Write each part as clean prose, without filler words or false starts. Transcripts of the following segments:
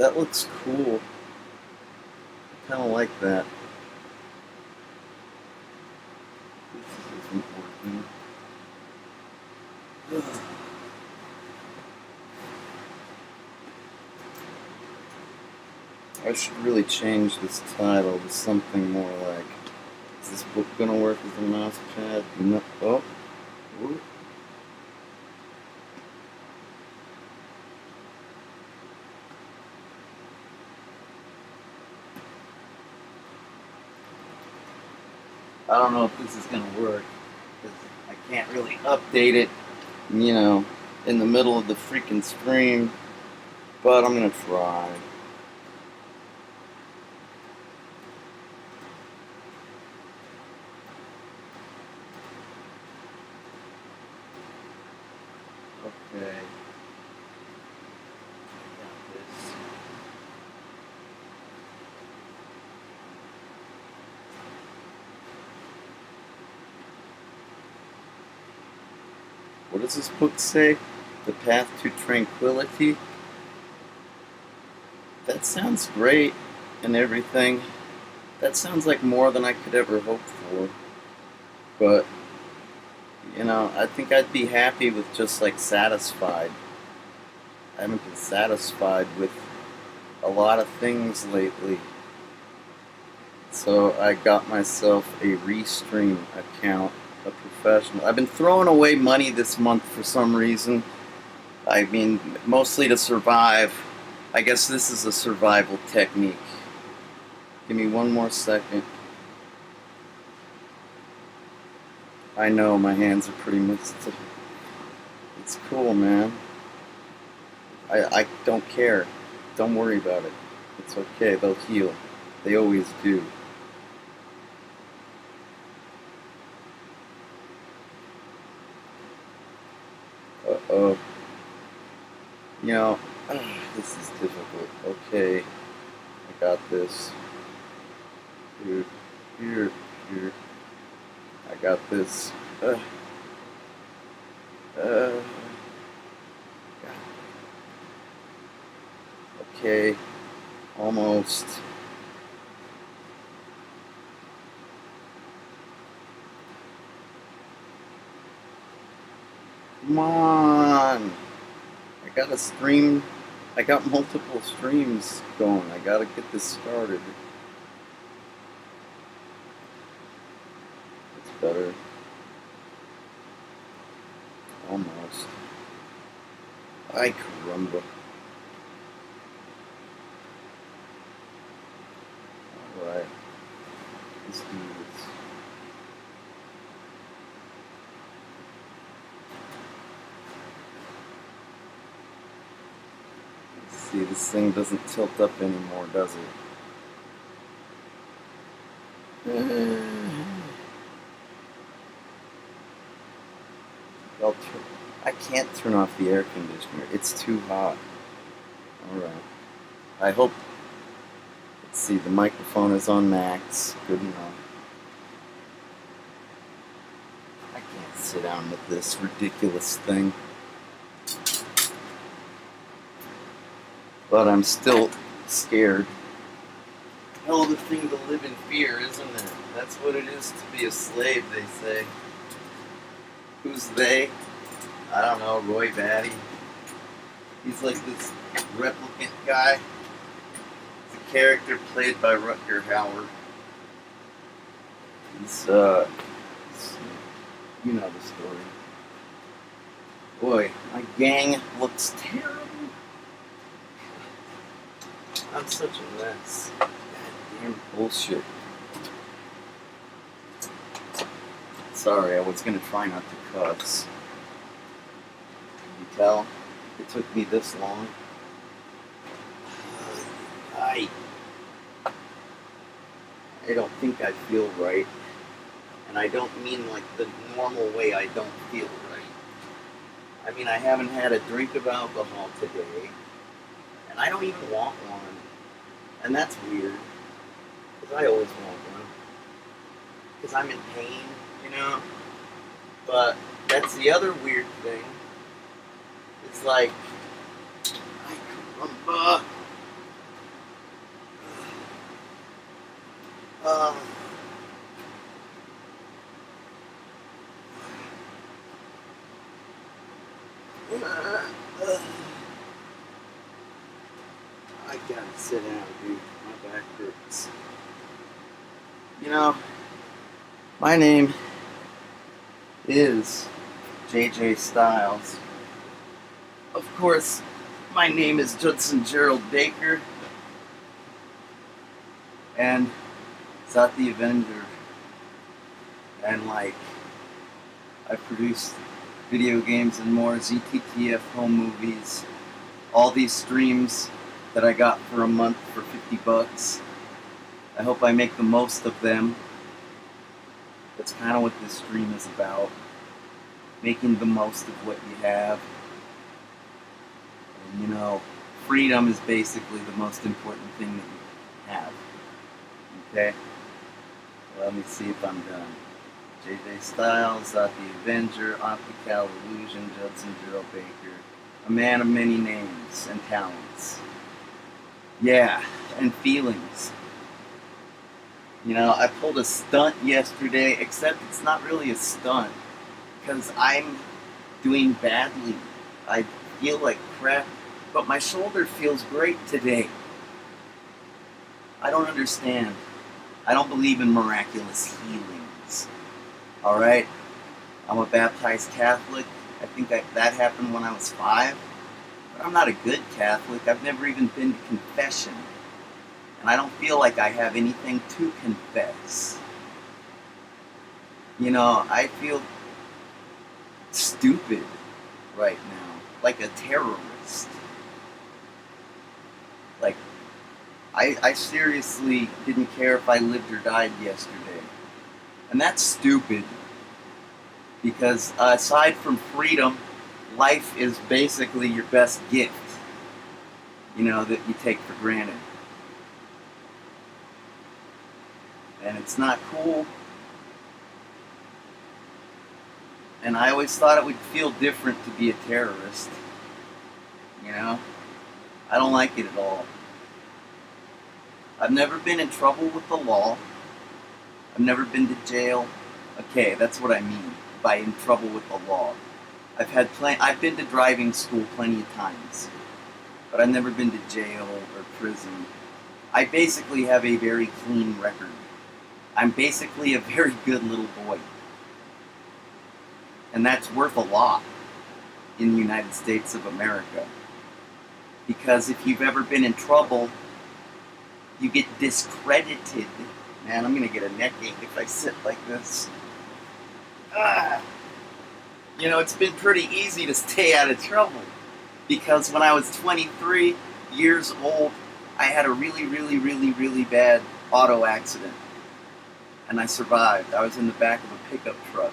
That looks cool. I kind of like that. This isn't working. I should really change this title to something more like, is this book gonna work as a mouse pad? No. Oh. Ooh. I don't know if this is gonna work because I can't really update it, you know, in the middle of the freaking stream. But I'm gonna try. Okay. I got this. What does this book say? The Path to Tranquility? That sounds great and everything. That sounds like more than I could ever hope for. But, I think I'd be happy with just like satisfied. I haven't been satisfied with a lot of things lately. So I got myself a Restream account, a professional. I've been throwing away money this month for some reason. I mean, mostly to survive. I guess this is a survival technique. Give me one more second. I know my hands are pretty mixed. It's cool, man. I don't care. Don't worry about it. It's okay. They'll heal. They always do. Uh-oh. You know, this is difficult. Okay. I got this. Here, here, here. I got this. Okay. Almost. Come on. I got a stream. I got multiple streams going. I gotta get this started. It's better. Almost. Ay, caramba. Alright. Let's do this. Let's see, this thing doesn't tilt up anymore, does it? I can't turn off the air conditioner. It's too hot. Alright. I hope. Let's see, the microphone is on max. Good enough. I can't sit down with this ridiculous thing. But I'm still scared. Hell of a thing to live in fear, isn't it? That's what it is to be a slave, they say. Who's they? I don't know, Roy Batty. He's like this replicant guy. He's a character played by Rutger Hauer. He's, you know the story. Boy, my gang looks terrible. I'm such a mess. Goddamn bullshit. Sorry, I was gonna try not to cuss. Can you tell? It took me this long. I don't think I feel right. And I don't mean like the normal way I don't feel right. I mean, I haven't had a drink of alcohol today. And I don't even want one. And that's weird. Because I always want one. Because I'm in pain, you know? But that's the other weird thing. It's like, ay, caramba. Uh, I gotta sit down, dude. My back hurts. You know, my name is JJ Styles. Of course, my name is Judson Gerald Baker, and Zot the Avenger. And like, I produced video games and more, ZTTF home movies, all these streams that I got for a month for $50. I hope I make the most of them. That's kind of what this stream is about. Making the most of what you have. And you know, freedom is basically the most important thing that you have. Okay? Let me see if I'm done. JJ Styles, Zot the Avenger, Optical Illusion, Judson Gerald Baker. A man of many names and talents. Yeah, and feelings. You know, I pulled a stunt yesterday, except it's not really a stunt, because I'm doing badly. I feel like crap, but my shoulder feels great today. I don't understand. I don't believe in miraculous healings. Alright? I'm a baptized Catholic. I think that happened when I was 5. But I'm not a good Catholic. I've never even been to confession. And I don't feel like I have anything to confess. You know, I feel stupid right now. Like a terrorist. Like, I seriously didn't care if I lived or died yesterday. And that's stupid. Because aside from freedom, life is basically your best gift. You know, that you take for granted. And it's not cool. And I always thought it would feel different to be a terrorist. You know? I don't like it at all. I've never been in trouble with the law. I've never been to jail. Okay, that's what I mean by in trouble with the law. I've been to driving school plenty of times, but I've never been to jail or prison. I basically have a very clean record. I'm basically a very good little boy. And that's worth a lot in the United States of America. Because if you've ever been in trouble, you get discredited. Man, I'm gonna get a neck ache if I sit like this. You know, it's been pretty easy to stay out of trouble. Because when I was 23 years old, I had a really bad auto accident. And I survived. I was in the back of a pickup truck.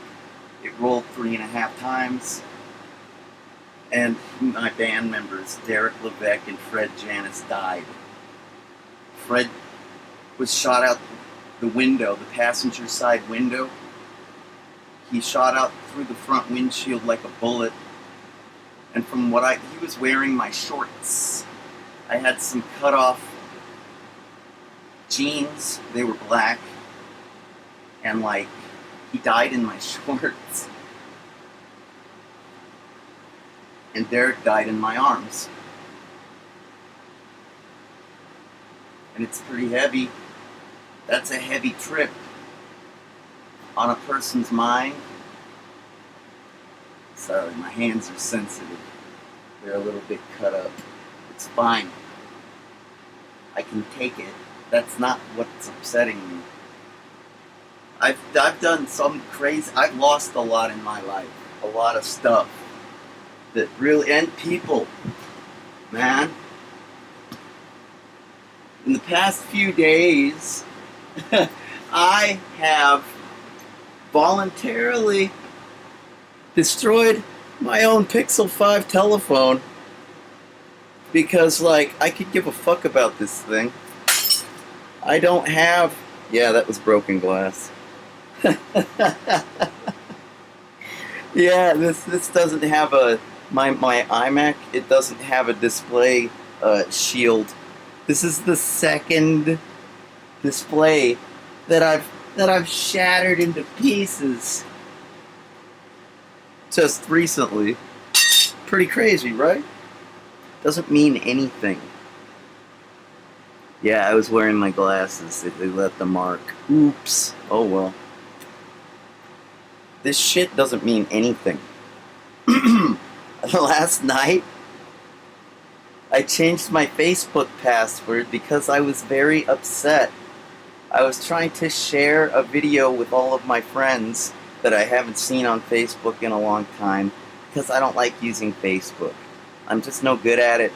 It rolled 3.5 times. And my band members, Derek Levesque and Fred Janis, died. Fred was shot out the window, the passenger side window. He shot out through the front windshield like a bullet. And from he was wearing my shorts. I had some cut off jeans. They were black. And like, he died in my shorts. And Derek died in my arms. And it's pretty heavy. That's a heavy trip on a person's mind. Sorry, my hands are sensitive. They're a little bit cut up. It's fine. I can take it. That's not what's upsetting me. I've done some crazy... I've lost a lot in my life. A lot of stuff. That really... And people. Man. In the past few days, I have voluntarily destroyed my own Pixel 5 telephone. Because, like, I could give a fuck about this thing. I don't have... Yeah, that was broken glass. Yeah, this doesn't have my iMac, it doesn't have a display shield. This is the second display that I've shattered into pieces just recently. Pretty crazy, right? Doesn't mean anything. Yeah, I was wearing my glasses. They left a mark. Oops. Oh well. This shit doesn't mean anything. Last night, I changed my Facebook password because I was very upset. I was trying to share a video with all of my friends that I haven't seen on Facebook in a long time because I don't like using Facebook. I'm just no good at it.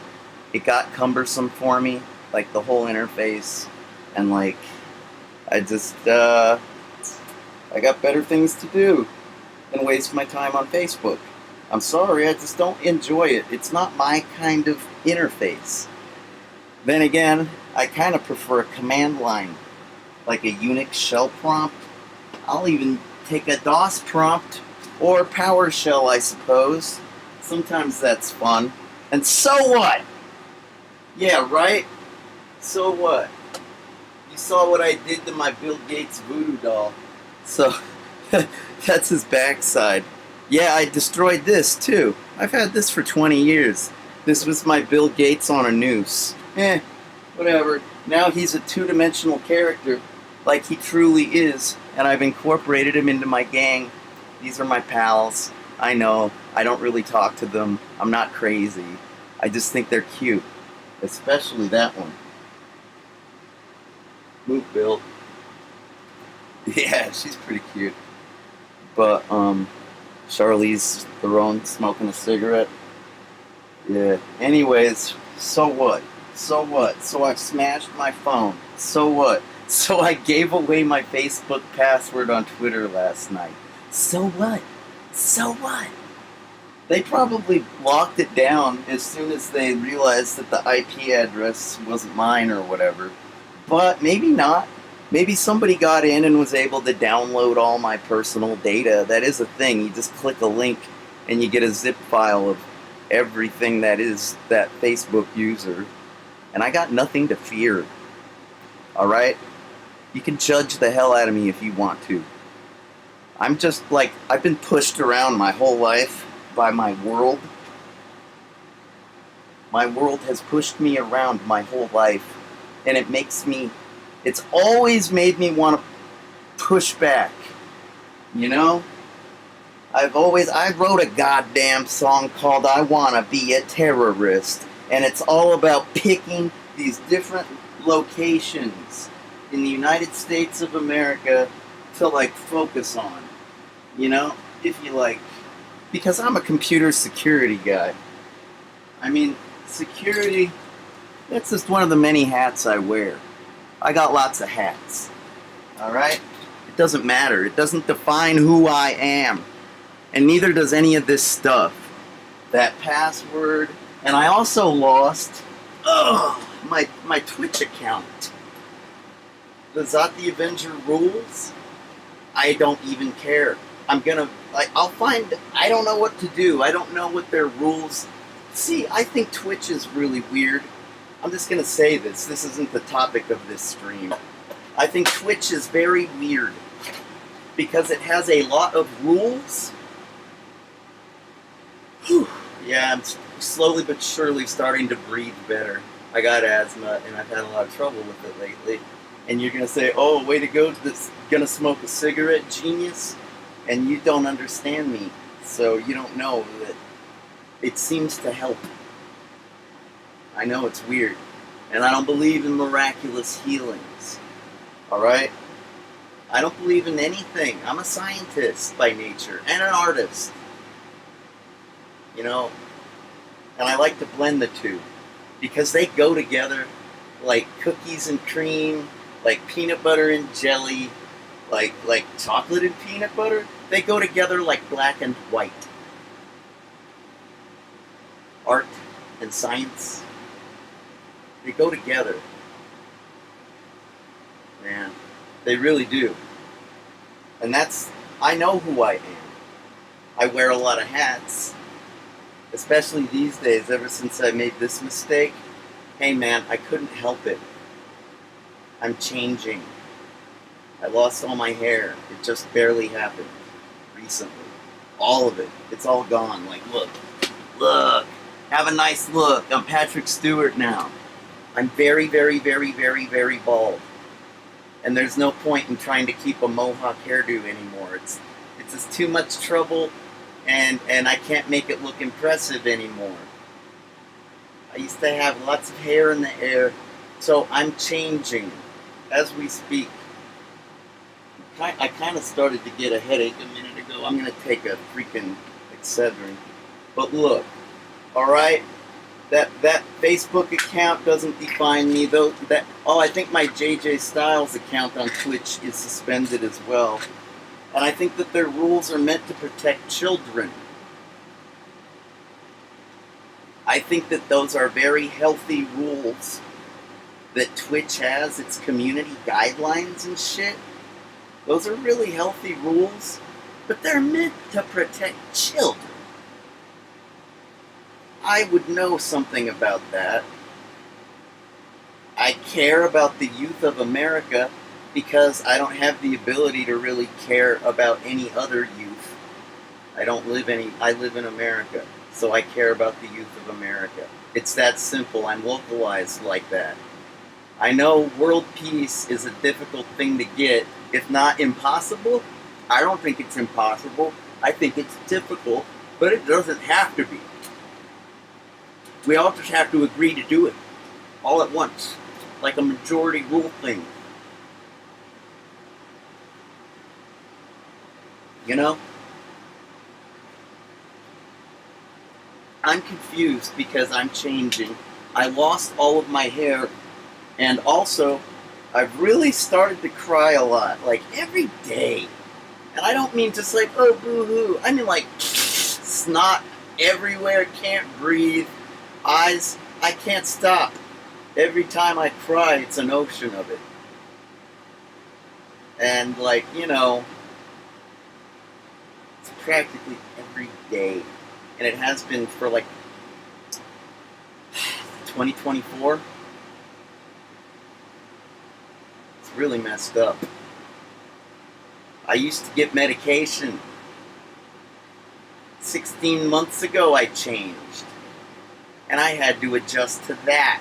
It got cumbersome for me, like the whole interface, and like I got better things to do than waste my time on Facebook. I'm sorry, I just don't enjoy it. It's not my kind of interface. Then again, I kind of prefer a command line, like a Unix shell prompt. I'll even take a DOS prompt or PowerShell, I suppose. Sometimes that's fun. And so what? Yeah, right? So what? You saw what I did to my Bill Gates voodoo doll. So, that's his backside. Yeah, I destroyed this too. I've had this for 20 years. This was my Bill Gates on a noose. Whatever. Now he's a two-dimensional character, like he truly is, and I've incorporated him into my gang. These are my pals. I know, I don't really talk to them. I'm not crazy. I just think they're cute. Especially that one. Move, Bill. Yeah, she's pretty cute. But, Charlize Theron smoking a cigarette. Yeah. Anyways, so what? So what? So I smashed my phone. So what? So I gave away my Facebook password on Twitter last night. So what? So what? They probably locked it down as soon as they realized that the IP address wasn't mine or whatever. But maybe not. Maybe somebody got in and was able to download all my personal data. That is a thing. You just click a link and you get a zip file of everything that is that Facebook user. And I got nothing to fear. Alright? You can judge the hell out of me if you want to. I'm just like, I've been pushed around my whole life by my world. My world has pushed me around my whole life. And it makes me, it's always made me want to push back. You know? I wrote a goddamn song called I Wanna Be a Terrorist. And it's all about picking these different locations in the United States of America to like focus on. You know? If you like, because I'm a computer security guy. I mean, security, that's just one of the many hats I wear. I got lots of hats. Alright? It doesn't matter. It doesn't define who I am. And neither does any of this stuff. That password. And I also lost my Twitch account. The Zot the Avenger rules? I don't even care. I'm gonna, I'll find, I don't know what to do. I don't know what their rules. See, I think Twitch is really weird. I'm just gonna say this. This isn't the topic of this stream. I think Twitch is very weird because it has a lot of rules. Whew. Yeah, I'm slowly but surely starting to breathe better. I got asthma and I've had a lot of trouble with it lately. And you're gonna say, oh, way to go, this gonna smoke a cigarette, genius? And you don't understand me, so you don't know that it seems to help. I know it's weird. And I don't believe in miraculous healings. Alright? I don't believe in anything. I'm a scientist by nature and an artist. You know? And I like to blend the two. Because they go together like cookies and cream, like peanut butter and jelly, like chocolate and peanut butter. They go together like black and white. Art and science, they go together. Man, they really do. And that's, I know who I am. I wear a lot of hats. Especially these days, ever since I made this mistake. Hey man, I couldn't help it. I'm changing. I lost all my hair. It just barely happened recently. All of it. It's all gone. Like, look. Look. Have a nice look. I'm Patrick Stewart now. I'm very, very, very, very, very bald. And there's no point in trying to keep a mohawk hairdo anymore. It's just too much trouble, and I can't make it look impressive anymore. I used to have lots of hair in the air, so I'm changing as we speak. I kind of started to get a headache a minute ago. I'm going to take a freaking Excedrin. But look, alright? That Facebook account doesn't define me, though. I think my JJ Styles account on Twitch is suspended as well. And I think that their rules are meant to protect children. I think that those are very healthy rules that Twitch has, its community guidelines and shit. Those are really healthy rules, but they're meant to protect children. I would know something about that. I care about the youth of America because I don't have the ability to really care about any other youth. I live in America, so I care about the youth of America. It's that simple. I'm localized like that. I know world peace is a difficult thing to get, if not impossible. I don't think it's impossible. I think it's difficult, but it doesn't have to be. We all just have to agree to do it, all at once, like a majority rule thing. You know? I'm confused because I'm changing. I lost all of my hair, and also, I've really started to cry a lot, like every day. And I don't mean just like, oh, boo-hoo. I mean like, snot everywhere, can't breathe, eyes, I can't stop. Every time I cry, it's an ocean of it. And like, you know, it's practically every day. And it has been for like 2024. It's really messed up. I used to get medication. 16 months ago I changed. And I had to adjust to that.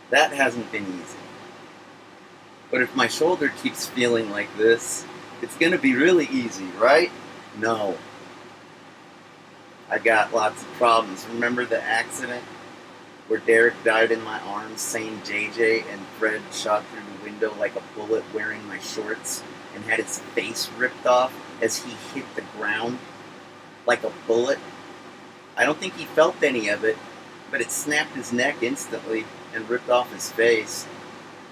That hasn't been easy. But if my shoulder keeps feeling like this, it's going to be really easy, right? No. I got lots of problems. Remember the accident where Derek died in my arms saying JJ and Fred shot through the window like a bullet wearing my shorts and had his face ripped off as he hit the ground like a bullet? I don't think he felt any of it, but it snapped his neck instantly and ripped off his face.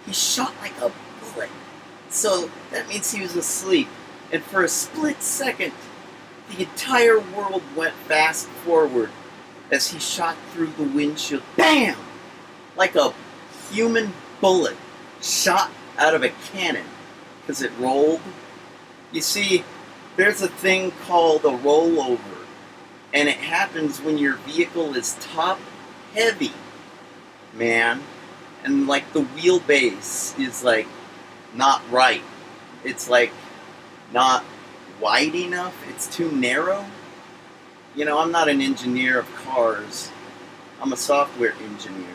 He shot like a bullet. So that means he was asleep. And for a split second, the entire world went fast forward as he shot through the windshield. BAM! Like a human bullet shot out of a cannon. Because it rolled. You see, there's a thing called a rollover. And it happens when your vehicle is top heavy, man. And like the wheelbase is like not right. It's like not wide enough. It's too narrow. You know, I'm not an engineer of cars. I'm a software engineer.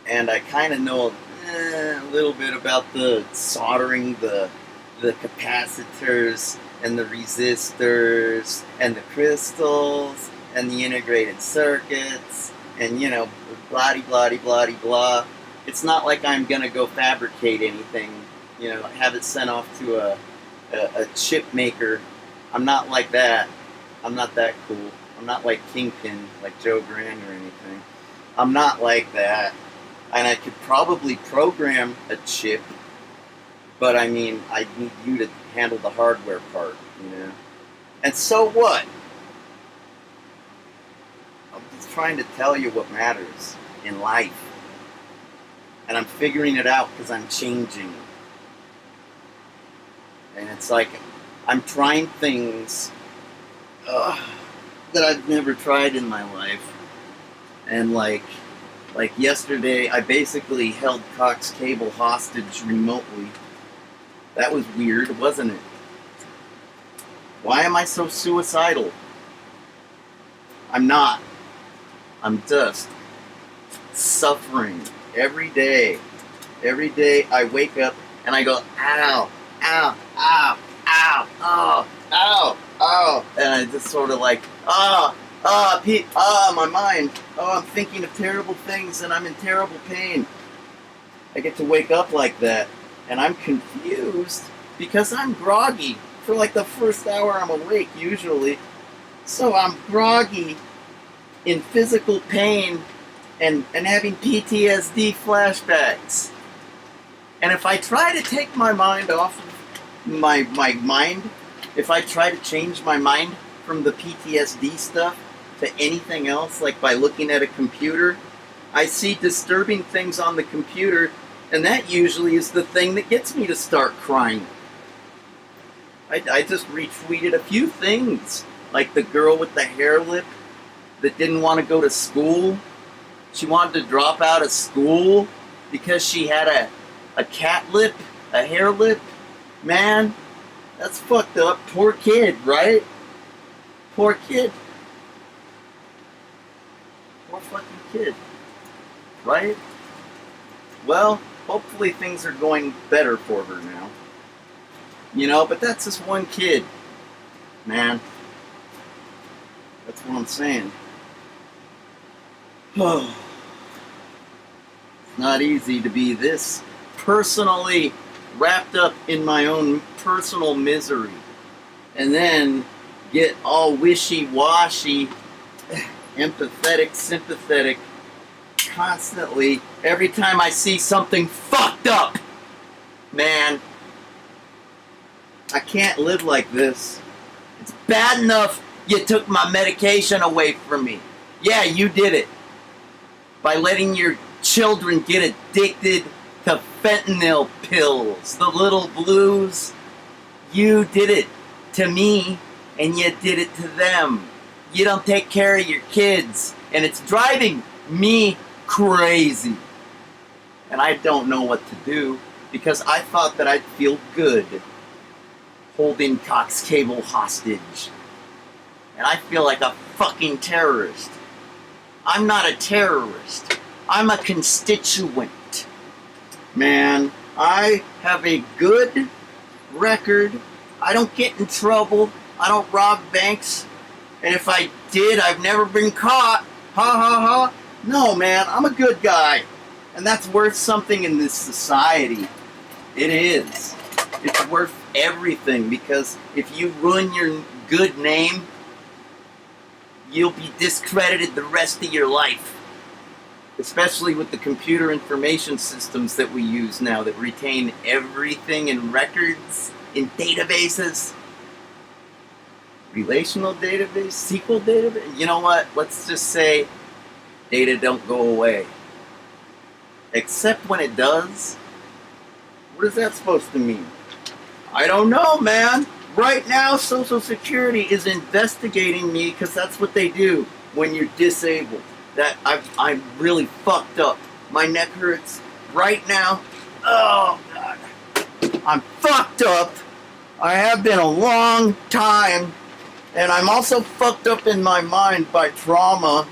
And I kind of know a little bit about the soldering the capacitors and the resistors and the crystals and the integrated circuits and, you know, blah-de-blah-de-blah-de-blah. It's not like I'm going to go fabricate anything, you know, have it sent off to a chip maker. I'm not like that. I'm not that cool. I'm not like Kingpin, like Joe Grant or anything. I'm not like that. And I could probably program a chip, but I mean, I need you to handle the hardware part, you know? And so what? I'm just trying to tell you what matters in life. And I'm figuring it out because I'm changing. And it's like, I'm trying things that I've never tried in my life. And like, Like yesterday, I basically held Cox Cable hostage remotely. That was weird, wasn't it? Why am I so suicidal? I'm not. I'm just suffering every day. Every day I wake up and I go, ow, ow, ow, ow, oh, ow, ow. And I just sort of like, my mind. Oh, I'm thinking of terrible things and I'm in terrible pain. I get to wake up like that and I'm confused because I'm groggy for like the first hour I'm awake usually. So I'm groggy in physical pain and having PTSD flashbacks. And if I try to take my mind off of my mind, if I try to change my mind from the PTSD stuff to anything else, like by looking at a computer, I see disturbing things on the computer, and that usually is the thing that gets me to start crying. I just retweeted a few things, like the girl with the hair lip that didn't want to go to school. She wanted to drop out of school because she had a cat lip, a hair lip. Man, that's fucked up. Poor kid, right? Poor kid. Poor fucking kid. Right? Well, hopefully things are going better for her now. You know, but that's just one kid. Man. That's what I'm saying. Oh. It's not easy to be this personally wrapped up in my own personal misery and then get all wishy-washy, empathetic, sympathetic constantly every time I see something fucked up. Man, I can't live like this. It's bad enough you took my medication away from me. Yeah, you did it. By letting your children get addicted to fentanyl pills, the little blues. You did it to me, and you did it to them. You don't take care of your kids, and it's driving me crazy. And I don't know what to do, because I thought that I'd feel good holding Cox Cable hostage. And I feel like a fucking terrorist. I'm not a terrorist. I'm a constituent. Man, I have a good record. I don't get in trouble. I don't rob banks. And if I did, I've never been caught. Ha ha ha. No, man, I'm a good guy. And that's worth something in this society. It is. It's worth everything, because if you ruin your good name, you'll be discredited the rest of your life. Especially with the computer information systems that we use now that retain everything in records, in databases. Relational database, SQL database. You know what? Let's just say data don't go away. Except when it does. What is that supposed to mean? I don't know, man. Right now, Social Security is investigating me because that's what they do when you're disabled. That I'm really fucked up. My neck hurts right now. Oh, God. I'm fucked up. I have been a long time. And I'm also fucked up in my mind by trauma.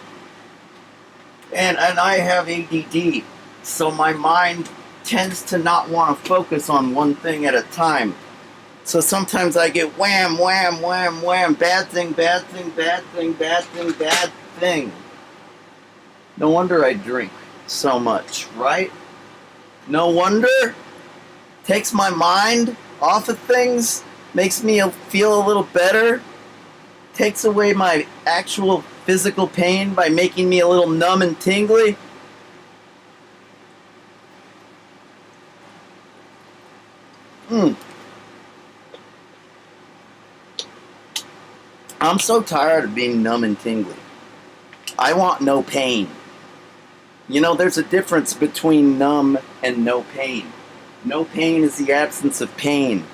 And I have ADD. So my mind tends to not want to focus on one thing at a time. So sometimes I get wham, wham, wham, wham. Bad thing, bad thing, bad thing, bad thing, bad thing. No wonder I drink so much, right? No wonder. Takes my mind off of things. Makes me feel a little better. Takes away my actual physical pain by making me a little numb and tingly. I'm so tired of being numb and tingly. I want no pain. You know, there's a difference between numb and no pain. No pain is the absence of pain.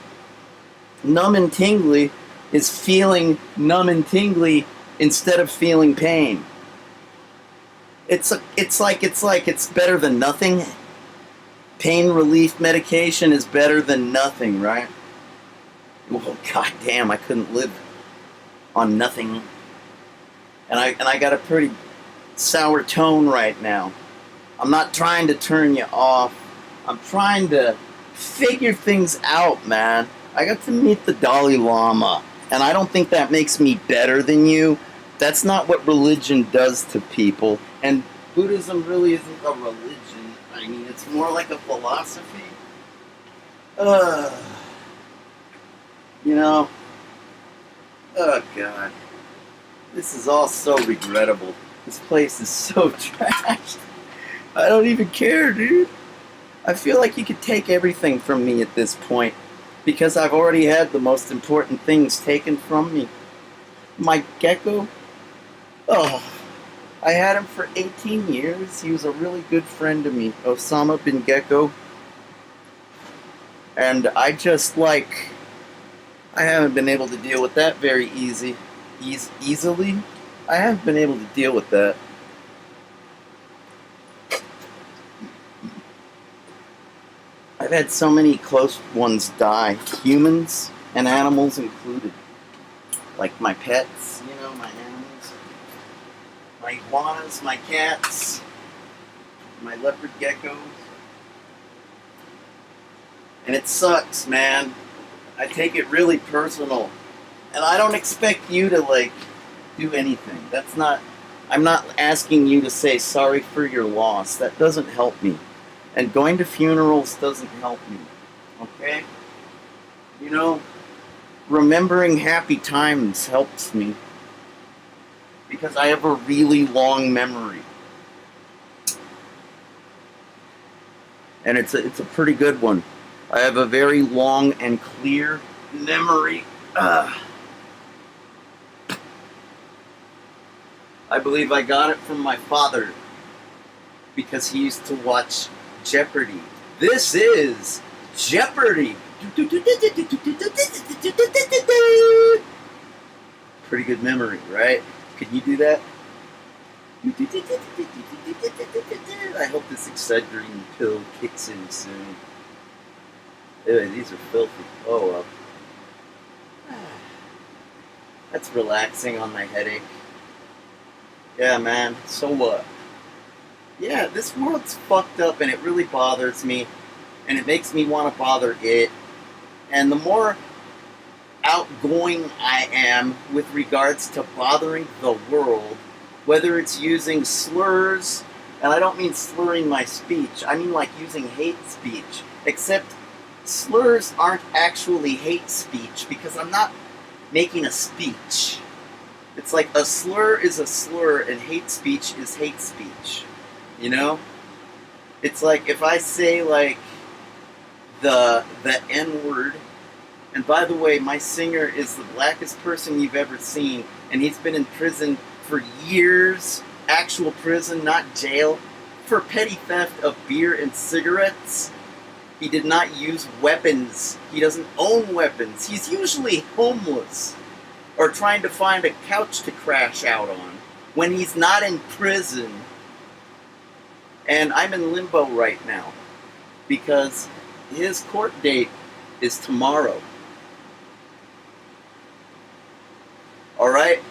Numb and tingly is feeling numb and tingly instead of feeling pain. It's better than nothing. Pain relief medication is better than nothing, right? Well, goddamn, I couldn't live on nothing, and I got a pretty sour tone right now. I'm not trying to turn you off. I'm trying to figure things out, man. I got to meet the Dalai Lama, and I don't think that makes me better than you. That's not what religion does to people, and Buddhism really isn't a religion. I mean, it's more like a philosophy. Uh, you know, oh God, this is all so regrettable. This place is so trashed. I don't even care, dude. I feel like you could take everything from me at this point because I've already had the most important things taken from me. My gecko, oh, I had him for 18 years. He was a really good friend to me, Osama bin Gecko. And I haven't been able to deal with that very easily. I haven't been able to deal with that. I've had so many close ones die, humans and animals included. Like my pets, my animals. My iguanas, my cats, my leopard geckos. And it sucks, man. I take it really personal. And I don't expect you to, do anything. I'm not asking you to say sorry for your loss. That doesn't help me. And going to funerals doesn't help me. Okay? Remembering happy times helps me. Because I have a really long memory. And it's a pretty good one. I have a very long and clear memory. I believe I got it from my father because he used to watch Jeopardy. This is Jeopardy! Pretty good memory, right? Can you do that? I hope this Excedrin pill kicks in soon. Ew, these are filthy. Oh well. That's relaxing on my headache. Yeah, man. So what? Yeah, this world's fucked up and it really bothers me. And it makes me want to bother it. And the more outgoing I am with regards to bothering the world, whether it's using slurs, and I don't mean slurring my speech, I mean using hate speech. Except slurs aren't actually hate speech because I'm not making a speech. It's like a slur is a slur and hate speech is hate speech. It's like if I say the N-word, and by the way, my singer is the blackest person you've ever seen, and he's been in prison for years, actual prison, not jail, for petty theft of beer and cigarettes. He did not use weapons. He doesn't own weapons. He's usually homeless or trying to find a couch to crash out on when he's not in prison. And I'm in limbo right now because his court date is tomorrow. Alright?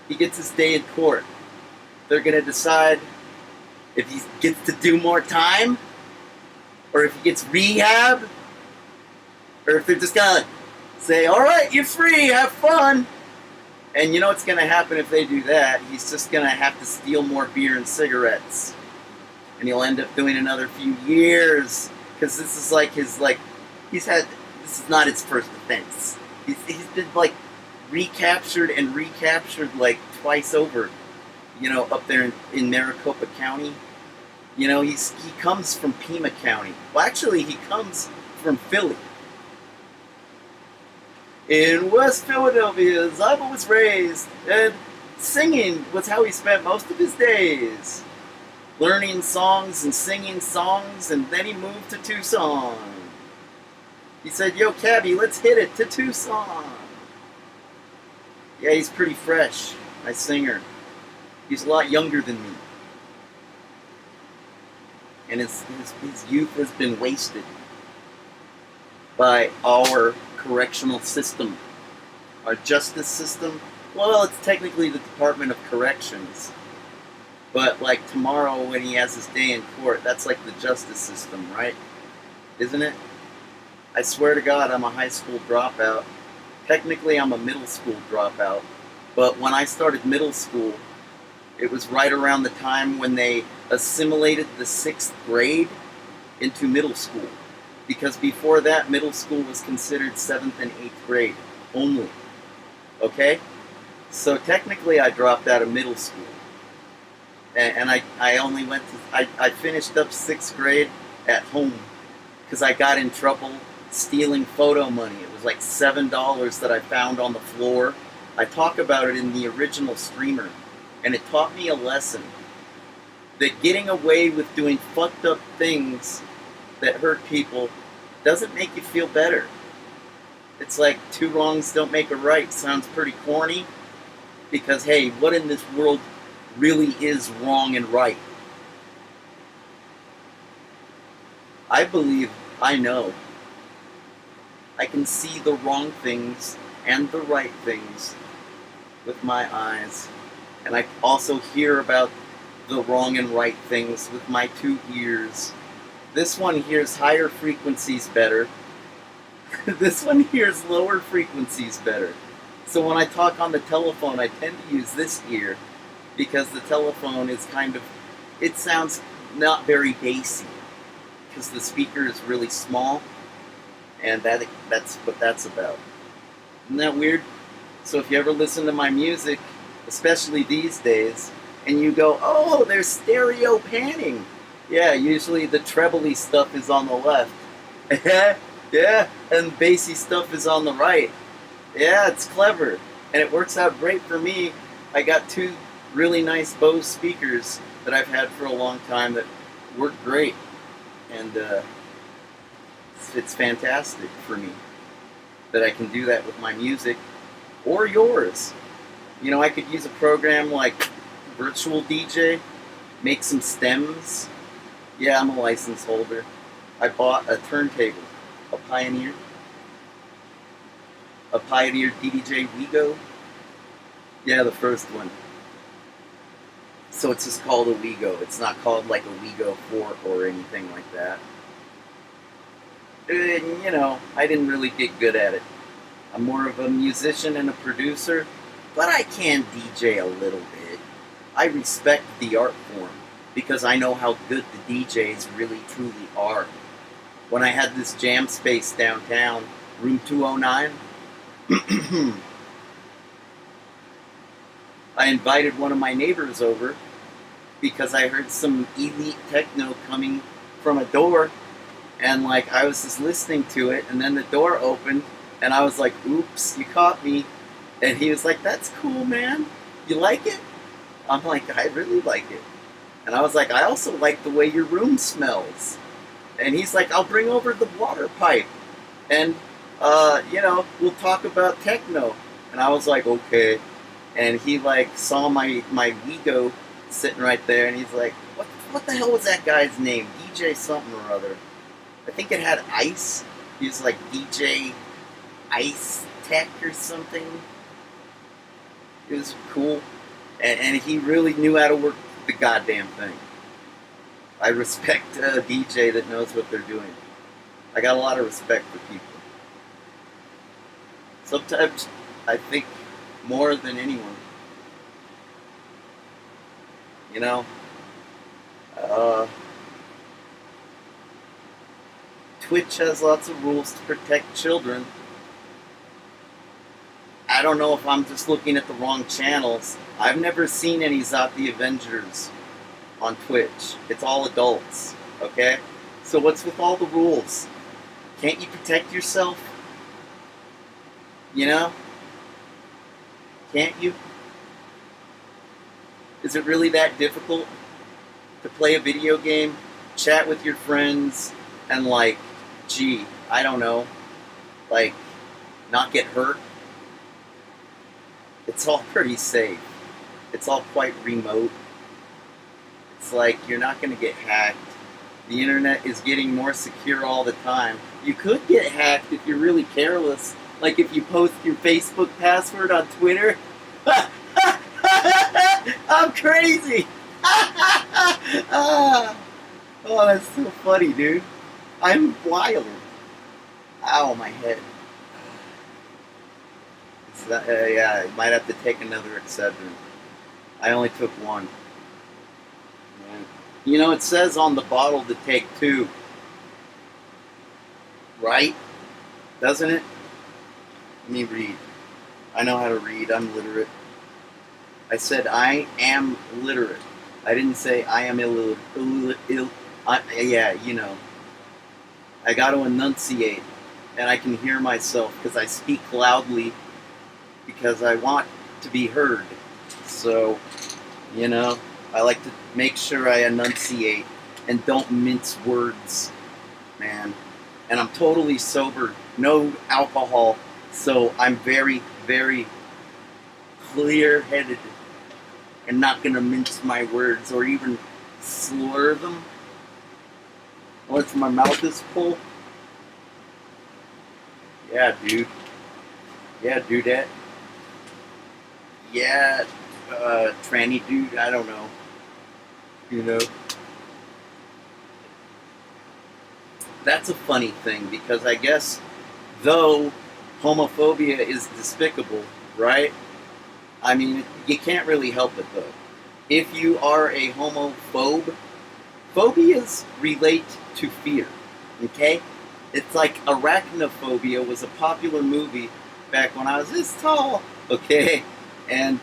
He gets his day in court. They're going to decide if he gets to do more time, or if he gets rehab, or if they're just going to say, alright, you're free, have fun. And you know what's going to happen if they do that? He's just going to have to steal more beer and cigarettes. And he'll end up doing another few years. Because this is this is not his first offense. He's been recaptured and recaptured twice over. Up there in Maricopa County. He comes from Pima County. Well, actually, he comes from Philly. In West Philadelphia, Zyba was raised, and singing was how he spent most of his days. Learning songs and singing songs, and then he moved to Tucson. He said, yo, cabbie, let's hit it to Tucson. Yeah, he's pretty fresh, my singer. He's a lot younger than me. and his youth has been wasted by our correctional system, our justice system. Well, it's technically the Department of Corrections, but like tomorrow when he has his day in court, that's like the justice system, right? Isn't it? I swear to God, I'm a high school dropout. Technically, I'm a middle school dropout. But when I started middle school, it was right around the time when they assimilated the 6th grade into middle school. Because before that, middle school was considered 7th and 8th grade only. Okay? So technically, I dropped out of middle school. And I only went to, I finished up 6th grade at home because I got in trouble stealing photo money. It was like $7 that I found on the floor. I talk about it in the original streamer, and it taught me a lesson that getting away with doing fucked up things that hurt people doesn't make you feel better. It's like 2 wrongs don't make a right. Sounds pretty corny, because hey, what in this world really is wrong and right? I believe I know. I can see the wrong things and the right things with my eyes. And I also hear about the wrong and right things with my 2 ears. This one hears higher frequencies better. This one hears lower frequencies better. So when I talk on the telephone, I tend to use this ear because the telephone is kind of, it sounds not very bassy because the speaker is really small. And that's what that's about. Isn't that weird? So if you ever listen to my music, especially these days, and you go, oh, there's stereo panning. Yeah, usually the trebly stuff is on the left. Yeah, and bassy stuff is on the right. Yeah, it's clever. And it works out great for me. I got 2 really nice Bose speakers that I've had for a long time that work great. And it's fantastic for me that I can do that with my music or yours. You know, I could use a program like Virtual DJ, make some stems. Yeah, I'm a license holder. I bought a turntable, a Pioneer DDJ Wego. Yeah, the first one. So it's just called a Wego. It's not called like a Wego Fork or anything like that. And, you know, I didn't really get good at it. I'm more of a musician and a producer, but I can DJ a little bit. I respect the art form because I know how good the DJs really truly are. When I had this jam space downtown, room 209, I invited one of my neighbors over because I heard some elite techno coming from a door. And like I was just listening to it, and then the door opened, and I was like, "Oops, you caught me." And he was like, "That's cool, man. You like it?" I'm like, "I really like it." And I was like, "I also like the way your room smells." And he's like, "I'll bring over the water pipe, and you know, we'll talk about techno." And I was like, "Okay." And he like saw my Wego sitting right there, and he's like, "What the hell was that guy's name? DJ something or other." I think it had Ice. He was like DJ Ice Tech or something. It was cool. And he really knew how to work the goddamn thing. I respect a DJ that knows what they're doing. I got a lot of respect for people. Sometimes I think more than anyone. You know? Twitch has lots of rules to protect children. I don't know if I'm just looking at the wrong channels. I've never seen any Zot the Avengers on Twitch. It's all adults, okay? So what's with all the rules? Can't you protect yourself? You know? Can't you? Is it really that difficult to play a video game, chat with your friends, and like, gee, I don't know, like, not get hurt? It's all pretty safe. It's all quite remote. It's like, you're not going to get hacked. The internet is getting more secure all the time. You could get hacked if you're really careless. Like if you post your Facebook password on Twitter. I'm crazy. Oh, that's so funny, dude. I'm wild. Ow, my head. Yeah, I might have to take another Excedrin. I only took one. Yeah. You know, it says on the bottle to take two, right? Doesn't it? Let me read. I know how to read. I'm literate. I said I am literate. I didn't say I am yeah, you know. I got to enunciate, and I can hear myself because I speak loudly because I want to be heard. So, you know, I like to make sure I enunciate and don't mince words, man. And I'm totally sober, no alcohol, so I'm very, very clear-headed and not gonna mince my words or even slur them unless my mouth is full. Yeah, dude. Yeah, dudette. Yeah, tranny dude. I don't know. You know. That's a funny thing because I guess though homophobia is despicable, right? I mean, you can't really help it though. If you are a homophobe, phobias relate to fear, okay? It's like Arachnophobia was a popular movie back when I was this tall, okay? And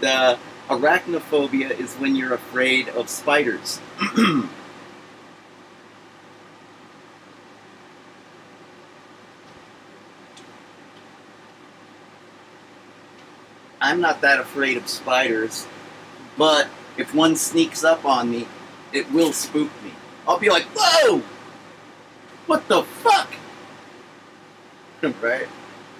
arachnophobia is when you're afraid of spiders. I'm not that afraid of spiders, but if one sneaks up on me, it will spook me. I'll be like, whoa! What the fuck? Right?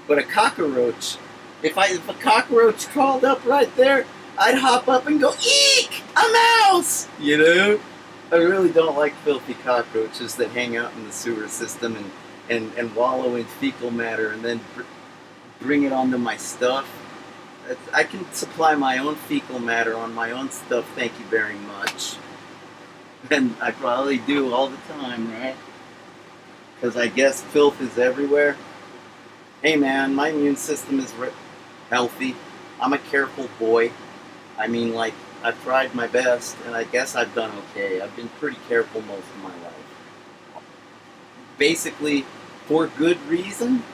But a cockroach, if a cockroach crawled up right there, I'd hop up and go, eek! A mouse! You know? I really don't like filthy cockroaches that hang out in the sewer system and wallow in fecal matter and then bring it onto my stuff. I can supply my own fecal matter on my own stuff, thank you very much. And I probably do all the time, right? Because I guess filth is everywhere. Hey man, my immune system is healthy. I'm a careful boy. I mean, like, I've tried my best, and I guess I've done okay. I've been pretty careful most of my life. Basically, for good reason.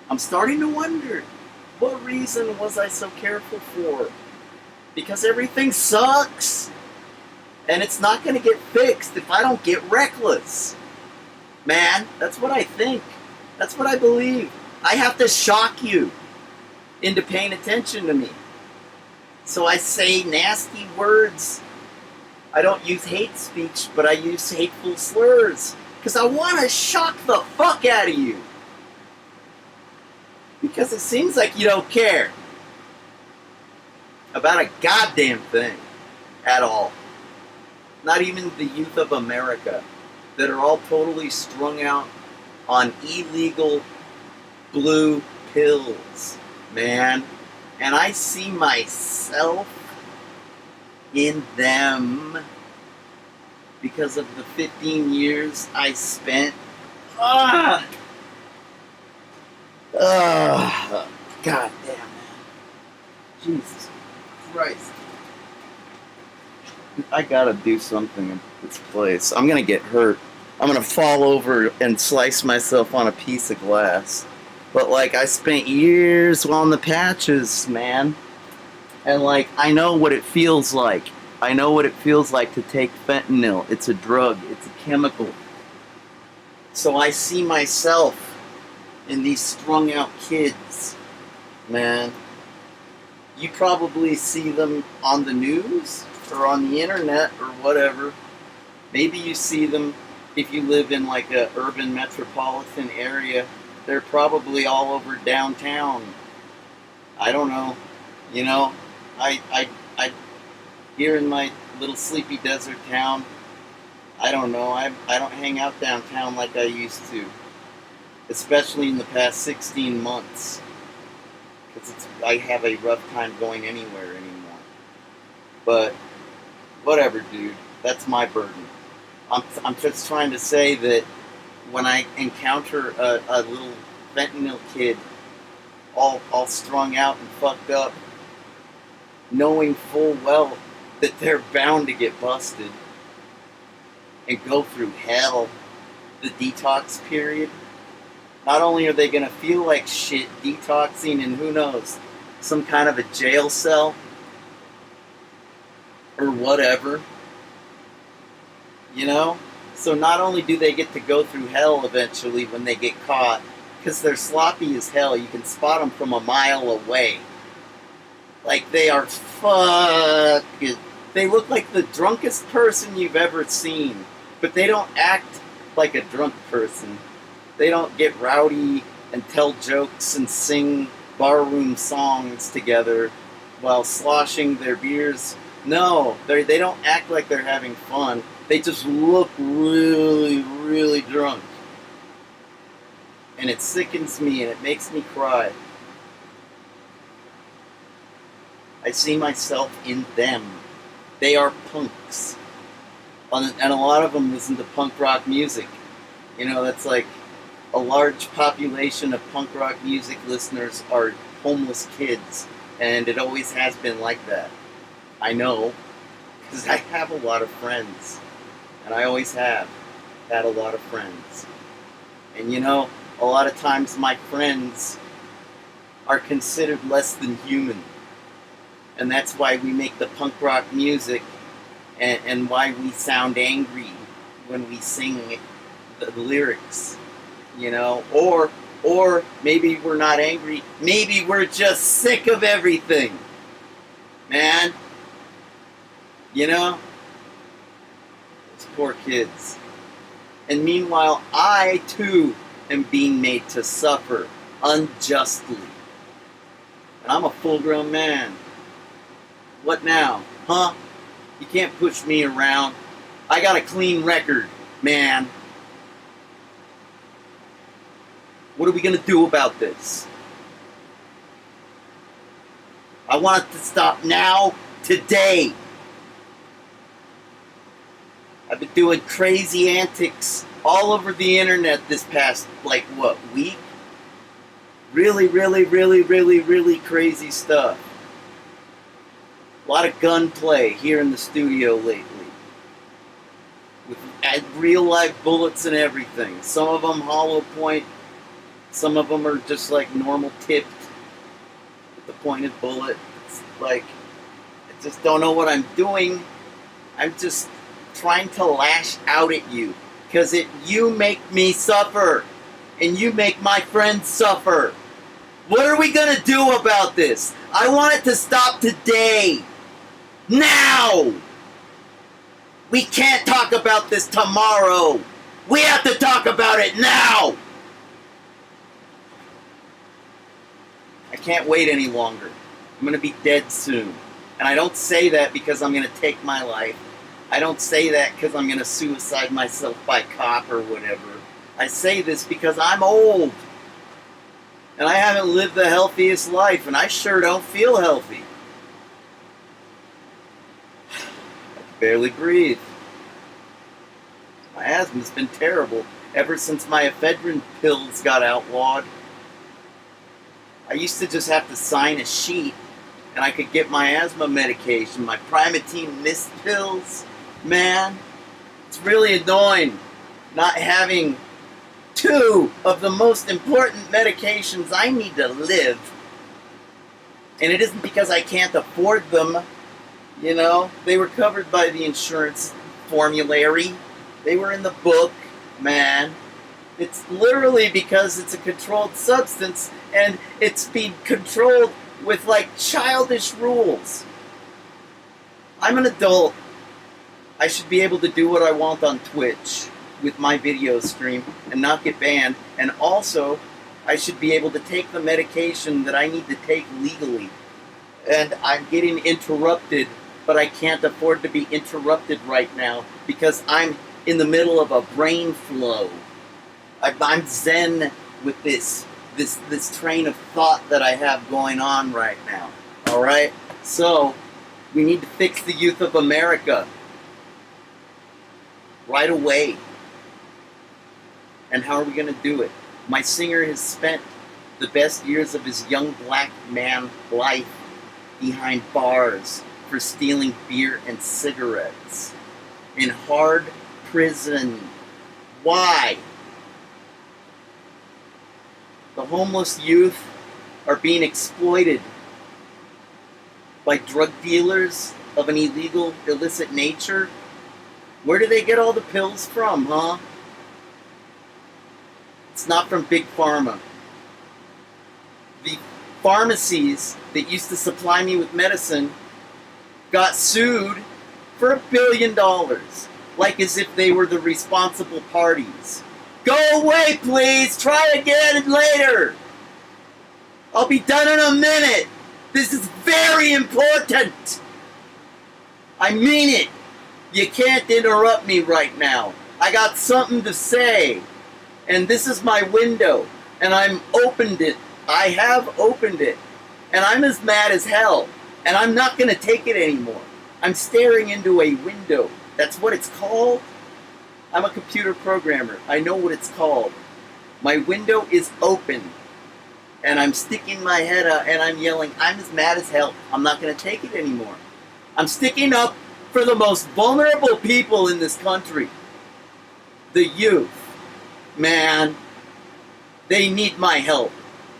I'm starting to wonder, what reason was I so careful for? Because everything sucks. And it's not going to get fixed if I don't get reckless. Man, that's what I think. That's what I believe. I have to shock you into paying attention to me. So I say nasty words. I don't use hate speech, but I use hateful slurs. Because I want to shock the fuck out of you. Because it seems like you don't care about a goddamn thing at all. Not even the youth of America that are all totally strung out on illegal blue pills, man. And I see myself in them because of the 15 years I spent. God damn, man. Jesus Christ. I gotta do something in this place. I'm gonna get hurt. I'm gonna fall over and slice myself on a piece of glass. But, like, I spent years on the patches, man. And, like, I know what it feels like. I know what it feels like to take fentanyl. It's a drug. It's a chemical. So I see myself in these strung out kids, man. You probably see them on the news or on the internet or whatever. Maybe you see them if you live in like a urban metropolitan area. They're probably all over downtown. I don't know. You know, I here in my little sleepy desert town, I don't know. I don't hang out downtown like I used to, especially in the past 16 months, because I have a rough time going anywhere anymore. But whatever, dude. That's my burden. I'm just trying to say that when I encounter a little fentanyl kid all strung out and fucked up, knowing full well that they're bound to get busted and go through hell, the detox period, not only are they going to feel like shit detoxing and who knows, some kind of a jail cell or whatever, you know? So not only do they get to go through hell eventually when they get caught, because they're sloppy as hell, you can spot them from a mile away. Like they are fucking... They look like the drunkest person you've ever seen, but they don't act like a drunk person. They don't get rowdy and tell jokes and sing barroom songs together while sloshing their beers. No, they don't act like they're having fun. They just look really, really drunk. And it sickens me and it makes me cry. I see myself in them. They are punks. And a lot of them listen to punk rock music. You know, that's like a large population of punk rock music listeners are homeless kids. And it always has been like that. I know, because I have a lot of friends. And I always have had a lot of friends. And you know, a lot of times my friends are considered less than human. And that's why we make the punk rock music and why we sound angry when we sing the lyrics. You know, or maybe we're not angry, maybe we're just sick of everything. Man, you know, those poor kids. And meanwhile, I too am being made to suffer unjustly. And I'm a full-grown man. What now? Huh? You can't push me around. I got a clean record, man. What are we going to do about this? I want it to stop now, today. I've been doing crazy antics all over the internet this past, week? Really, really, really, really, really crazy stuff. A lot of gunplay here in the studio lately. With real life bullets and everything. Some of them hollow point. Some of them are just like normal tipped with the pointed bullet. It's like, I just don't know what I'm doing. I'm just trying to lash out at you. Because you make me suffer. And you make my friends suffer. What are we going to do about this? I want it to stop today. Now! We can't talk about this tomorrow. We have to talk about it now! I can't wait any longer. I'm going to be dead soon. And I don't say that because I'm going to take my life. I don't say that because I'm going to suicide myself by cop or whatever. I say this because I'm old. And I haven't lived the healthiest life, and I sure don't feel healthy. I can barely breathe. My asthma's been terrible ever since my ephedrine pills got outlawed. I used to just have to sign a sheet, and I could get my asthma medication, my Primatene Mist pills. Man, it's really annoying not having two of the most important medications I need to live. And it isn't because I can't afford them. You know, they were covered by the insurance formulary. They were in the book, man. It's literally because it's a controlled substance and it's being controlled with like childish rules. I'm an adult. I should be able to do what I want on Twitch with my video stream and not get banned, and also I should be able to take the medication that I need to take legally. And I'm getting interrupted, but I can't afford to be interrupted right now because I'm in the middle of a brain flow. I'm zen with this train of thought that I have going on right now. All right? So, we need to fix the youth of America right away. And how are we going to do it? My singer has spent the best years of his young black man life behind bars for stealing beer and cigarettes. In hard prison. Why? The homeless youth are being exploited by drug dealers of an illegal, illicit nature. Where do they get all the pills from, huh? It's not from Big Pharma. The pharmacies that used to supply me with medicine got sued for $1 billion, like as if they were the responsible parties. Go away, please! Try again later! I'll be done in a minute! This is very important! I mean it! You can't interrupt me right now. I got something to say. And this is my window. And I have opened it. And I'm as mad as hell. And I'm not going to take it anymore. I'm staring into a window. That's what it's called? I'm a computer programmer. I know what it's called. My window is open. And I'm sticking my head out and I'm yelling, I'm as mad as hell. I'm not going to take it anymore. I'm sticking up for the most vulnerable people in this country. The youth. Man, they need my help.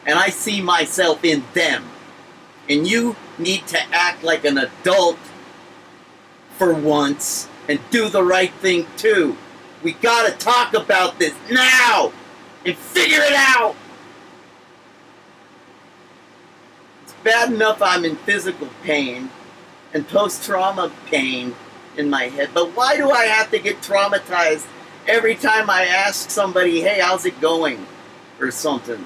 And I see myself in them. And you need to act like an adult for once and do the right thing too. We gotta talk about this now and figure it out. It's bad enough I'm in physical pain and post-trauma pain in my head, but why do I have to get traumatized every time I ask somebody, hey, how's it going? Or something.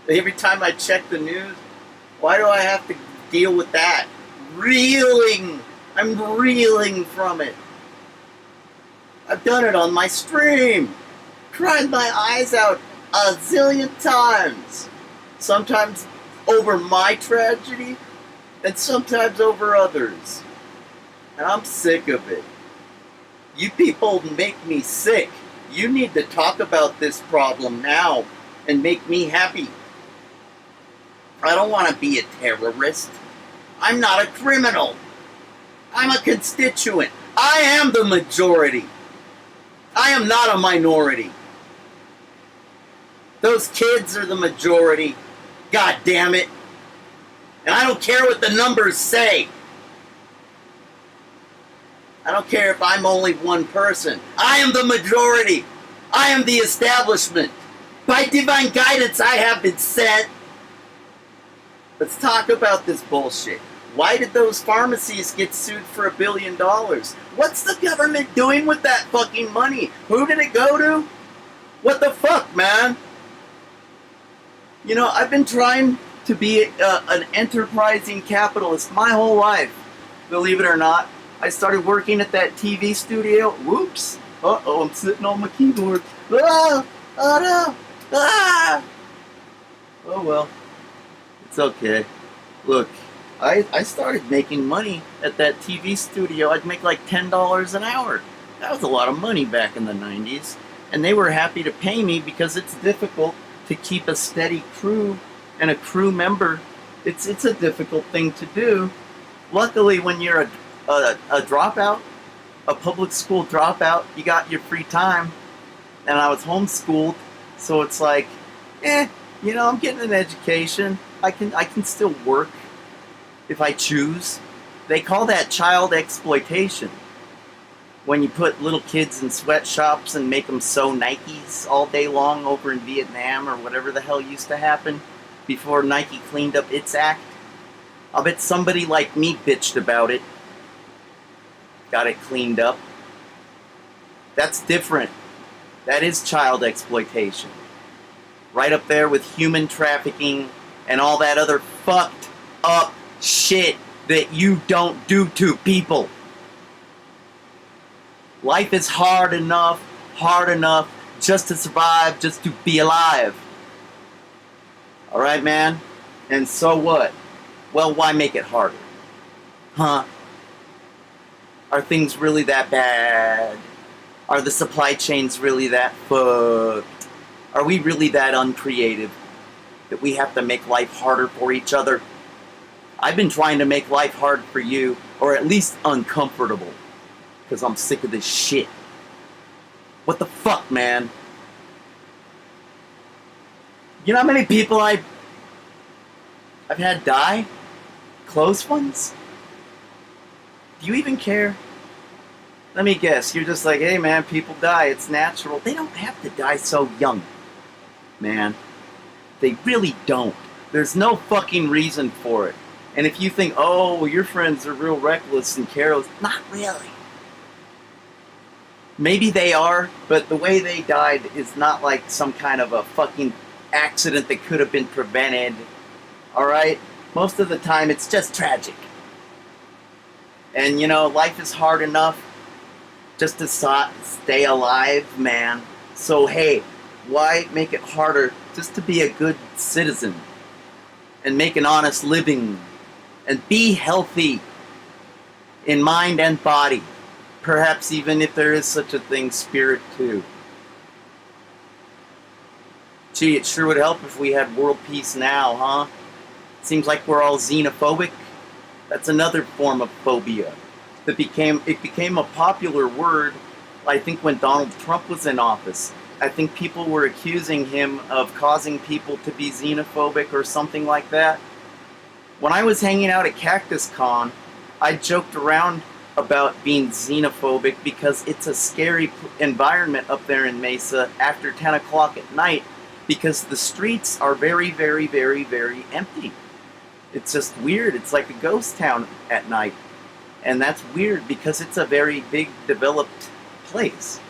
Every time I check the news, why do I have to deal with that? Reeling. I'm reeling from it. I've done it on my stream. Cried my eyes out a zillion times. Sometimes over my tragedy, and sometimes over others. And I'm sick of it. You people make me sick. You need to talk about this problem now and make me happy. I don't want to be a terrorist. I'm not a criminal. I'm a constituent. I am the majority. I am not a minority. Those kids are the majority. God damn it. And I don't care what the numbers say. I don't care if I'm only one person. I am the majority. I am the establishment. By divine guidance, I have been sent. Let's talk about this bullshit. Why did those pharmacies get sued for $1 billion? What's the government doing with that fucking money? Who did it go to? What the fuck, man? You know, I've been trying to be an enterprising capitalist my whole life. Believe it or not. I started working at that TV studio. Whoops. Uh-oh, I'm sitting on my keyboard. Ah! Oh no! Ah! Oh well. It's okay. Look, I started making money at that TV studio. I'd make like $10 an hour. That was a lot of money back in the 90s. And they were happy to pay me because it's difficult to keep a steady crew and a crew member. It's a difficult thing to do. Luckily, when you're a dropout, a public school dropout, you got your free time. And I was homeschooled, so it's like, you know, I'm getting an education. I can still work if I choose. They call that child exploitation. When you put little kids in sweatshops and make them sew Nikes all day long over in Vietnam or whatever the hell used to happen before Nike cleaned up its act. I'll bet somebody like me bitched about it. Got it cleaned up. That's different. That is child exploitation. Right up there with human trafficking and all that other fucked up shit that you don't do to people. Life is hard enough just to survive, just to be alive. Alright, man? And so what? Well, why make it harder? Huh? Are things really that bad? Are the supply chains really that fucked? Are we really that uncreative that we have to make life harder for each other? I've been trying to make life hard for you, or at least uncomfortable, because I'm sick of this shit. What the fuck, man? You know how many people I've had die? Close ones? Do you even care? Let me guess, you're just like, hey man, people die, it's natural. They don't have to die so young, man. They really don't. There's no fucking reason for it. And if you think, oh, your friends are real reckless and careless, not really. Maybe they are, but the way they died is not like some kind of a fucking accident that could have been prevented. Alright? Most of the time it's just tragic. And you know, life is hard enough just to stay alive, man. So hey, why make it harder just to be a good citizen and make an honest living and be healthy in mind and body? Perhaps even if there is such a thing, spirit too. Gee, it sure would help if we had world peace now, huh? Seems like we're all xenophobic. That's another form of phobia. It became a popular word, I think, when Donald Trump was in office. I think people were accusing him of causing people to be xenophobic or something like that. When I was hanging out at Cactus Con, I joked around about being xenophobic because it's a scary environment up there in Mesa after 10 o'clock at night because the streets are very, very, very, very empty. It's just weird. It's like a ghost town at night. And that's weird because it's a very big, developed place.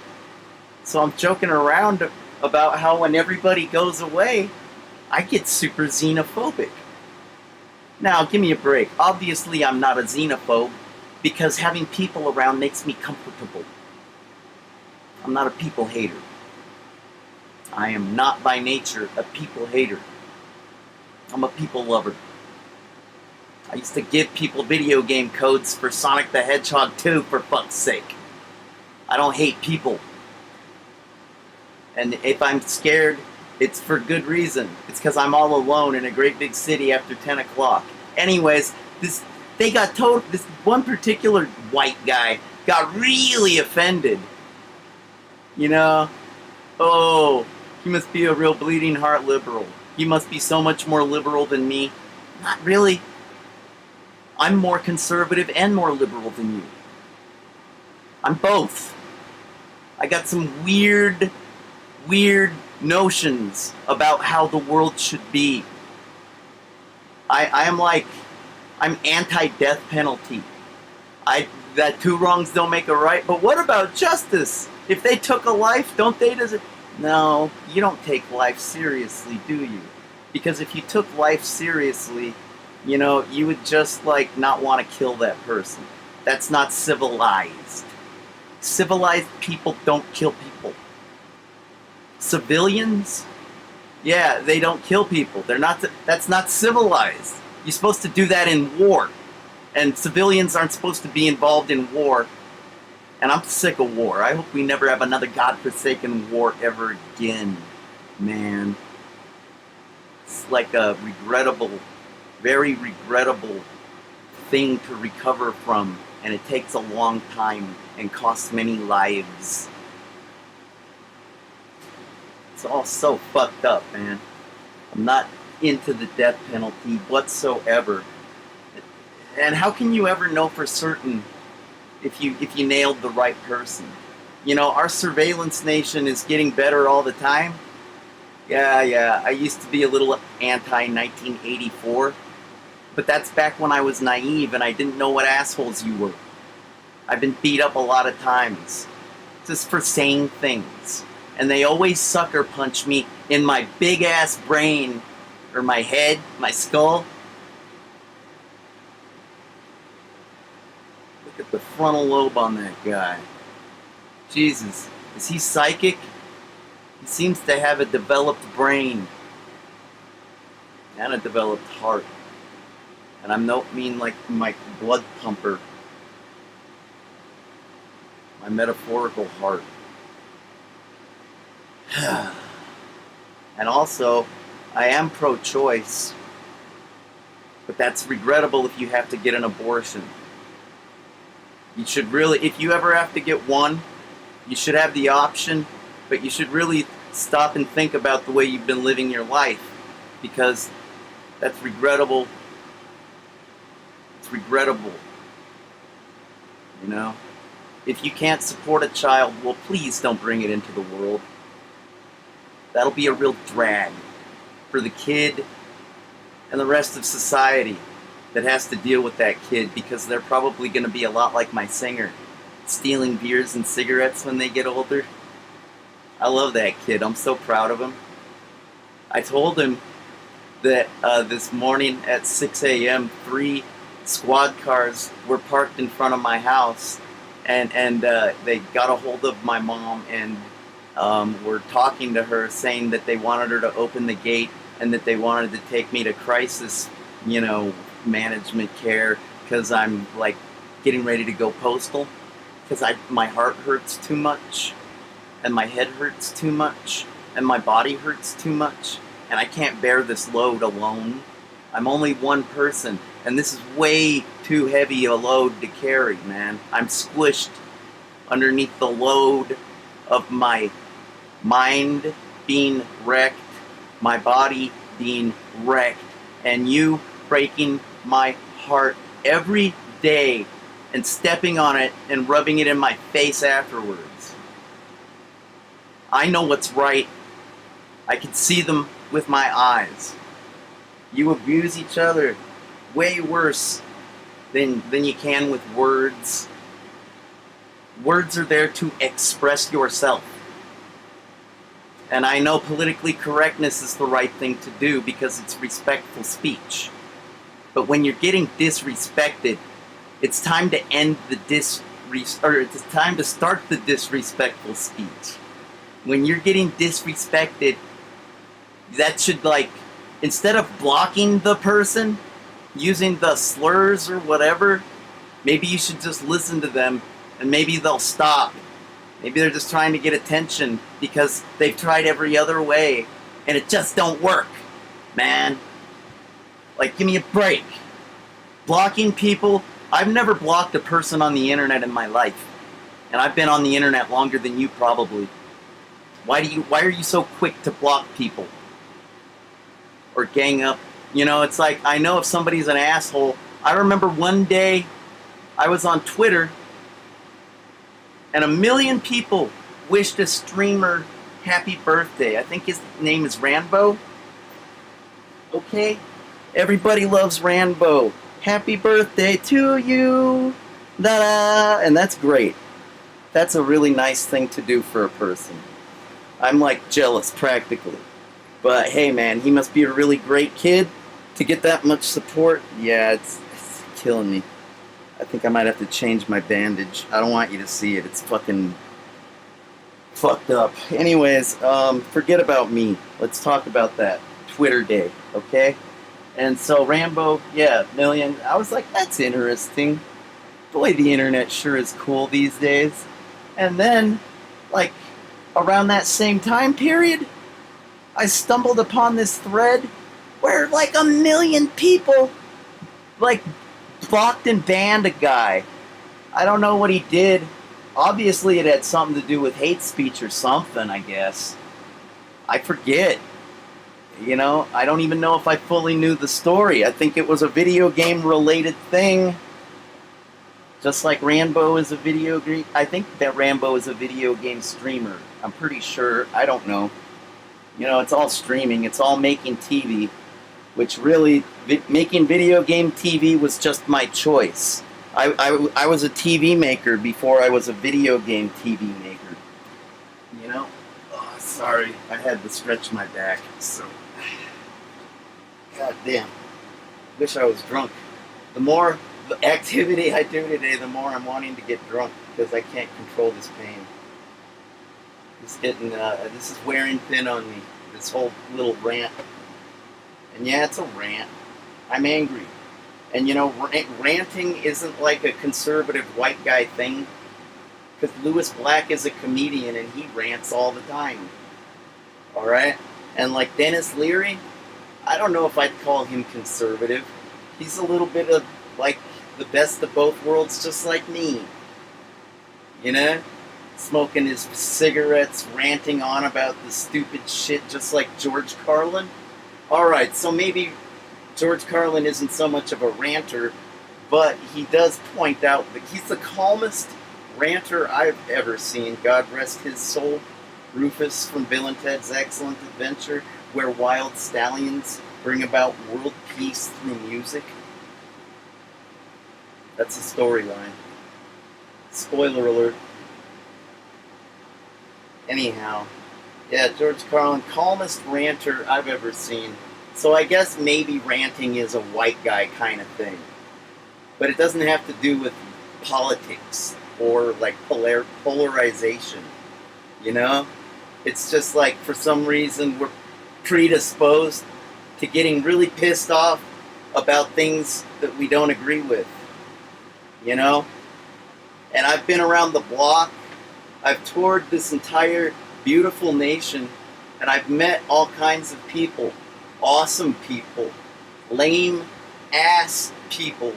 So I'm joking around about how when everybody goes away, I get super xenophobic. Now, give me a break. Obviously, I'm not a xenophobe because having people around makes me comfortable. I'm not a people hater. I am not by nature a people hater. I'm a people lover. I used to give people video game codes for Sonic the Hedgehog 2, for fuck's sake. I don't hate people. And if I'm scared, it's for good reason. It's because I'm all alone in a great big city after 10 o'clock. Anyways, this one particular white guy got really offended. You know? Oh, he must be a real bleeding heart liberal. He must be so much more liberal than me. Not really. I'm more conservative and more liberal than you. I'm both. I got some weird notions about how the world should be. I'm anti-death penalty. That two wrongs don't make a right, but what about justice? If they took a life, don't they deserve... No, you don't take life seriously, do you? Because if you took life seriously, you know, you would just, like, not want to kill that person. That's not civilized. Civilized people don't kill people. Civilians? Yeah, they don't kill people. That's not civilized. You're supposed to do that in war. And civilians aren't supposed to be involved in war. And I'm sick of war. I hope we never have another godforsaken war ever again, man. It's like a very regrettable thing to recover from, and it takes a long time and costs many lives. It's all so fucked up, man. I'm not into the death penalty whatsoever. And how can you ever know for certain if you nailed the right person? You know, our surveillance nation is getting better all the time. Yeah, I used to be a little anti-1984, but that's back when I was naive and I didn't know what assholes you were. I've been beat up a lot of times, just for saying things. And they always sucker punch me in my big-ass brain, or my head, my skull. Look at the frontal lobe on that guy. Jesus. Is he psychic? He seems to have a developed brain and a developed heart. And I don't mean like my blood pumper, my metaphorical heart. And also, I am pro-choice, but that's regrettable if you have to get an abortion. You should really, if you ever have to get one, you should have the option, but you should really stop and think about the way you've been living your life, because that's regrettable. It's regrettable. You know? If you can't support a child, well, please don't bring it into the world. That'll be a real drag for the kid and the rest of society that has to deal with that kid, because they're probably going to be a lot like my singer, stealing beers and cigarettes when they get older. I love that kid. I'm so proud of him. I told him that this morning at 6 a.m., 3 squad cars were parked in front of my house, and they got a hold of my mom and were talking to her, saying that they wanted her to open the gate and that they wanted to take me to crisis, management care, because I'm like getting ready to go postal, because my heart hurts too much, and my head hurts too much, and my body hurts too much, and I can't bear this load alone. I'm only one person, and this is way too heavy a load to carry, man. I'm squished underneath the load of my mind being wrecked, my body being wrecked, and you breaking my heart every day and stepping on it and rubbing it in my face afterwards. I know what's right. I can see them with my eyes. You abuse each other way worse than you can with words. Words are there to express yourself. And I know politically correctness is the right thing to do because it's respectful speech. But when you're getting disrespected, it's time to end the it's time to start the disrespectful speech. When you're getting disrespected, that should, instead of blocking the person, using the slurs or whatever, maybe you should just listen to them and maybe they'll stop. Maybe they're just trying to get attention because they've tried every other way and it just don't work, man. Give me a break. Blocking people, I've never blocked a person on the internet in my life. And I've been on the internet longer than you probably. Why are you so quick to block people? Or gang up? It's like, I know if somebody's an asshole. I remember one day I was on Twitter and 1 million people wished a streamer happy birthday. I think his name is Ranbo. Okay? Everybody loves Ranbo. Happy birthday to you. Da-da. And that's great. That's a really nice thing to do for a person. I'm jealous practically. But hey man, he must be a really great kid to get that much support. Yeah, it's killing me. I think I might have to change my bandage. I don't want you to see it. It's fucking fucked up. Anyways, forget about me. Let's talk about that Twitter day, okay? And so Rambo, yeah, 1 million. I was like, that's interesting. Boy, the internet sure is cool these days. And then, around that same time period, I stumbled upon this thread where 1 million people blocked and banned a guy. I don't know what he did. Obviously it had something to do with hate speech or something, I guess. I forget. I don't even know if I fully knew the story. I think it was a video game related thing. Just like Rambo is a video game. I think that Rambo is a video game streamer. I'm pretty sure. I don't know. It's all streaming. It's all making TV. Which really, making video game TV was just my choice. I was a TV maker before I was a video game TV maker. Oh, sorry. I had to stretch my back. So, God damn. Wish I was drunk. The more activity I do today, the more I'm wanting to get drunk because I can't control this pain. He's getting, this is wearing thin on me, this whole little rant. And yeah, it's a rant. I'm angry. And you know, ranting isn't like a conservative white guy thing, because Lewis Black is a comedian and he rants all the time. Alright? And like Dennis Leary, I don't know if I'd call him conservative. He's a little bit of like the best of both worlds, just like me. You know? Smoking his cigarettes, ranting on about the stupid shit just like George Carlin. Alright, so maybe George Carlin isn't so much of a ranter, but he does point out that he's the calmest ranter I've ever seen. God rest his soul. Rufus from Bill and Ted's Excellent Adventure, where wild stallions bring about world peace through music. That's a storyline. Spoiler alert. Anyhow, yeah, George Carlin, calmest ranter I've ever seen. So I guess maybe ranting is a white guy kind of thing. But it doesn't have to do with politics or like polarization. You know? It's just like for some reason we're predisposed to getting really pissed off about things that we don't agree with. You know? And I've been around the block. I've toured this entire beautiful nation, and I've met all kinds of people. Awesome people. Lame ass people.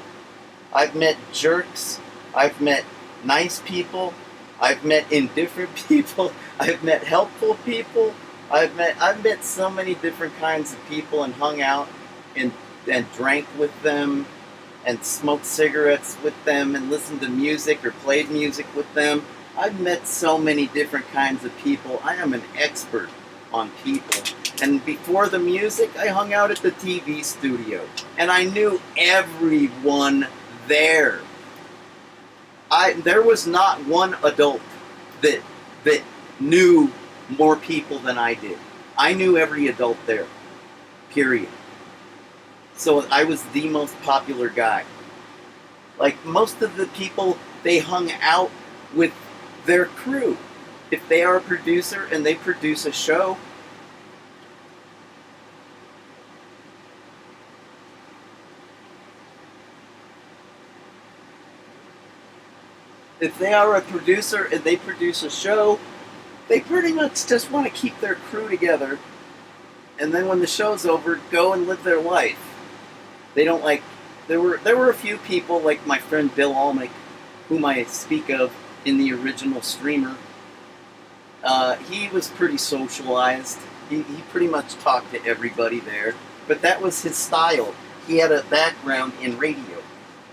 I've met jerks. I've met nice people. I've met indifferent people. I've met helpful people. I've met so many different kinds of people and hung out and drank with them and smoked cigarettes with them and listened to music or played music with them. I've met so many different kinds of people. I am an expert on people. And before the music, I hung out at the TV studio. And I knew everyone there. There was not one adult that knew more people than I did. I knew every adult there. Period. So I was the most popular guy. Like most of the people, they hung out with their crew. If they are a producer and they produce a show, if they are a producer and they produce a show, they pretty much just want to keep their crew together, and then when the show's over, go and live their life. They don't like. There were a few people like my friend Bill Almec, whom I speak of in the original Streamer. He was pretty socialized. He pretty much talked to everybody there, but that was his style. He had a background in radio.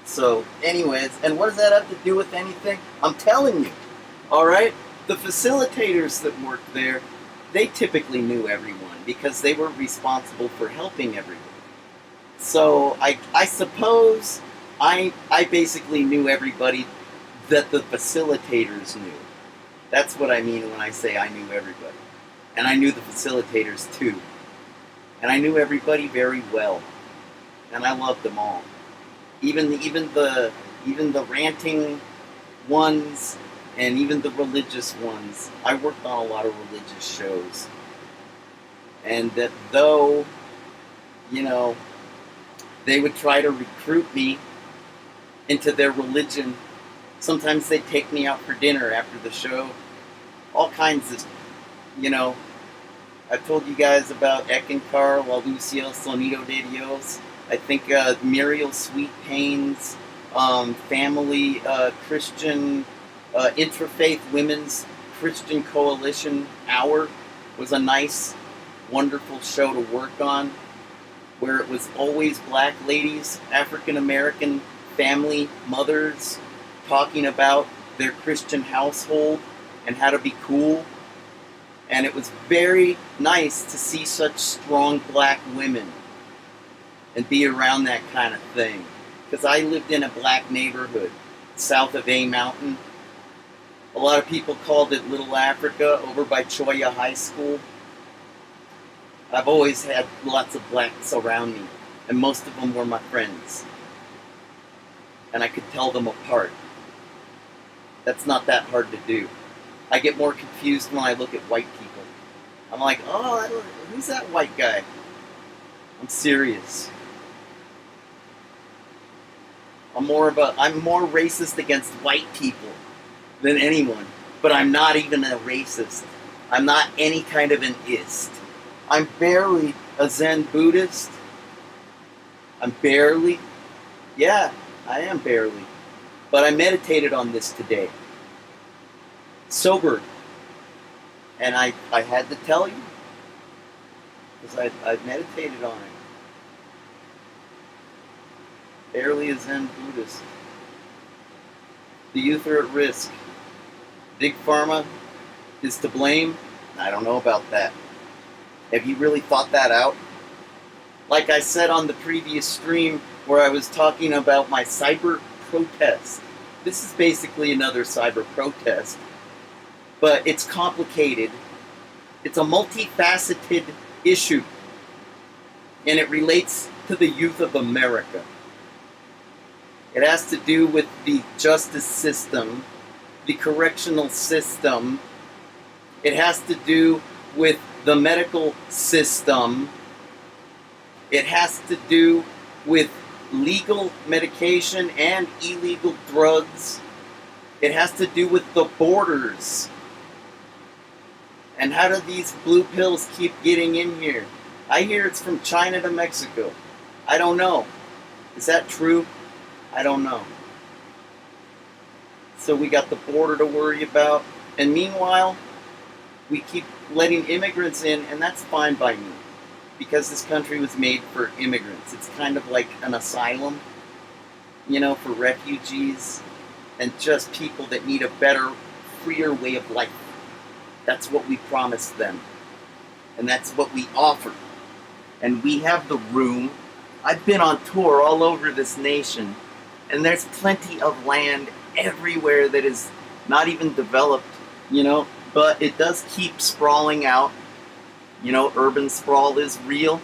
So, anyways, and what does that have to do with anything? I'm telling you, alright? The facilitators that worked there, they typically knew everyone because they were responsible for helping everyone. So, I suppose I basically knew everybody that the facilitators knew. That's what I mean when I say I knew everybody. And I knew the facilitators too. And I knew everybody very well. And I loved them all. Even the ranting ones and even the religious ones. I worked on a lot of religious shows. And that though, you know, they would try to recruit me into their religion, sometimes they'd take me out for dinner after the show. All kinds of, you know, I've told you guys about Eckankar, La Lucia, Sonido de Dios. I think Muriel Sweet Payne's family Christian Interfaith Women's Christian Coalition Hour was a nice, wonderful show to work on, where it was always black ladies, African American family mothers talking about their Christian household and how to be cool. And it was very nice to see such strong black women and be around that kind of thing. Because I lived in a black neighborhood south of A Mountain. A lot of people called it Little Africa, over by Choya High School. I've always had lots of blacks around me, and most of them were my friends. And I could tell them apart. That's not that hard to do. I get more confused when I look at white people. I'm like, oh, who's that white guy? I'm serious. I'm more racist against white people than anyone. But I'm not even a racist. I'm not any kind of an ist. I'm barely a Zen Buddhist. I'm barely. Yeah, I am barely. But I meditated on this today. Sober. And I had to tell you. Because I meditated on it. Barely a Zen Buddhist. The youth are at risk. Big Pharma is to blame? I don't know about that. Have you really thought that out? Like I said on the previous stream where I was talking about my cyber protest. This is basically another cyber protest. But it's complicated. It's a multifaceted issue. And it relates to the youth of America. It has to do with the justice system, the correctional system. It has to do with the medical system. It has to do with legal medication and illegal drugs. It has to do with the borders. And how do these blue pills keep getting in here? I hear it's from China to Mexico. I don't know. Is that true? I don't know. So we got the border to worry about. And meanwhile, we keep letting immigrants in, and that's fine by me. Because this country was made for immigrants. It's kind of like an asylum, for refugees and just people that need a better, freer way of life. That's what we promised them. And that's what we offer. And we have the room. I've been on tour all over this nation, and there's plenty of land everywhere that is not even developed, but it does keep sprawling out. Urban sprawl is real.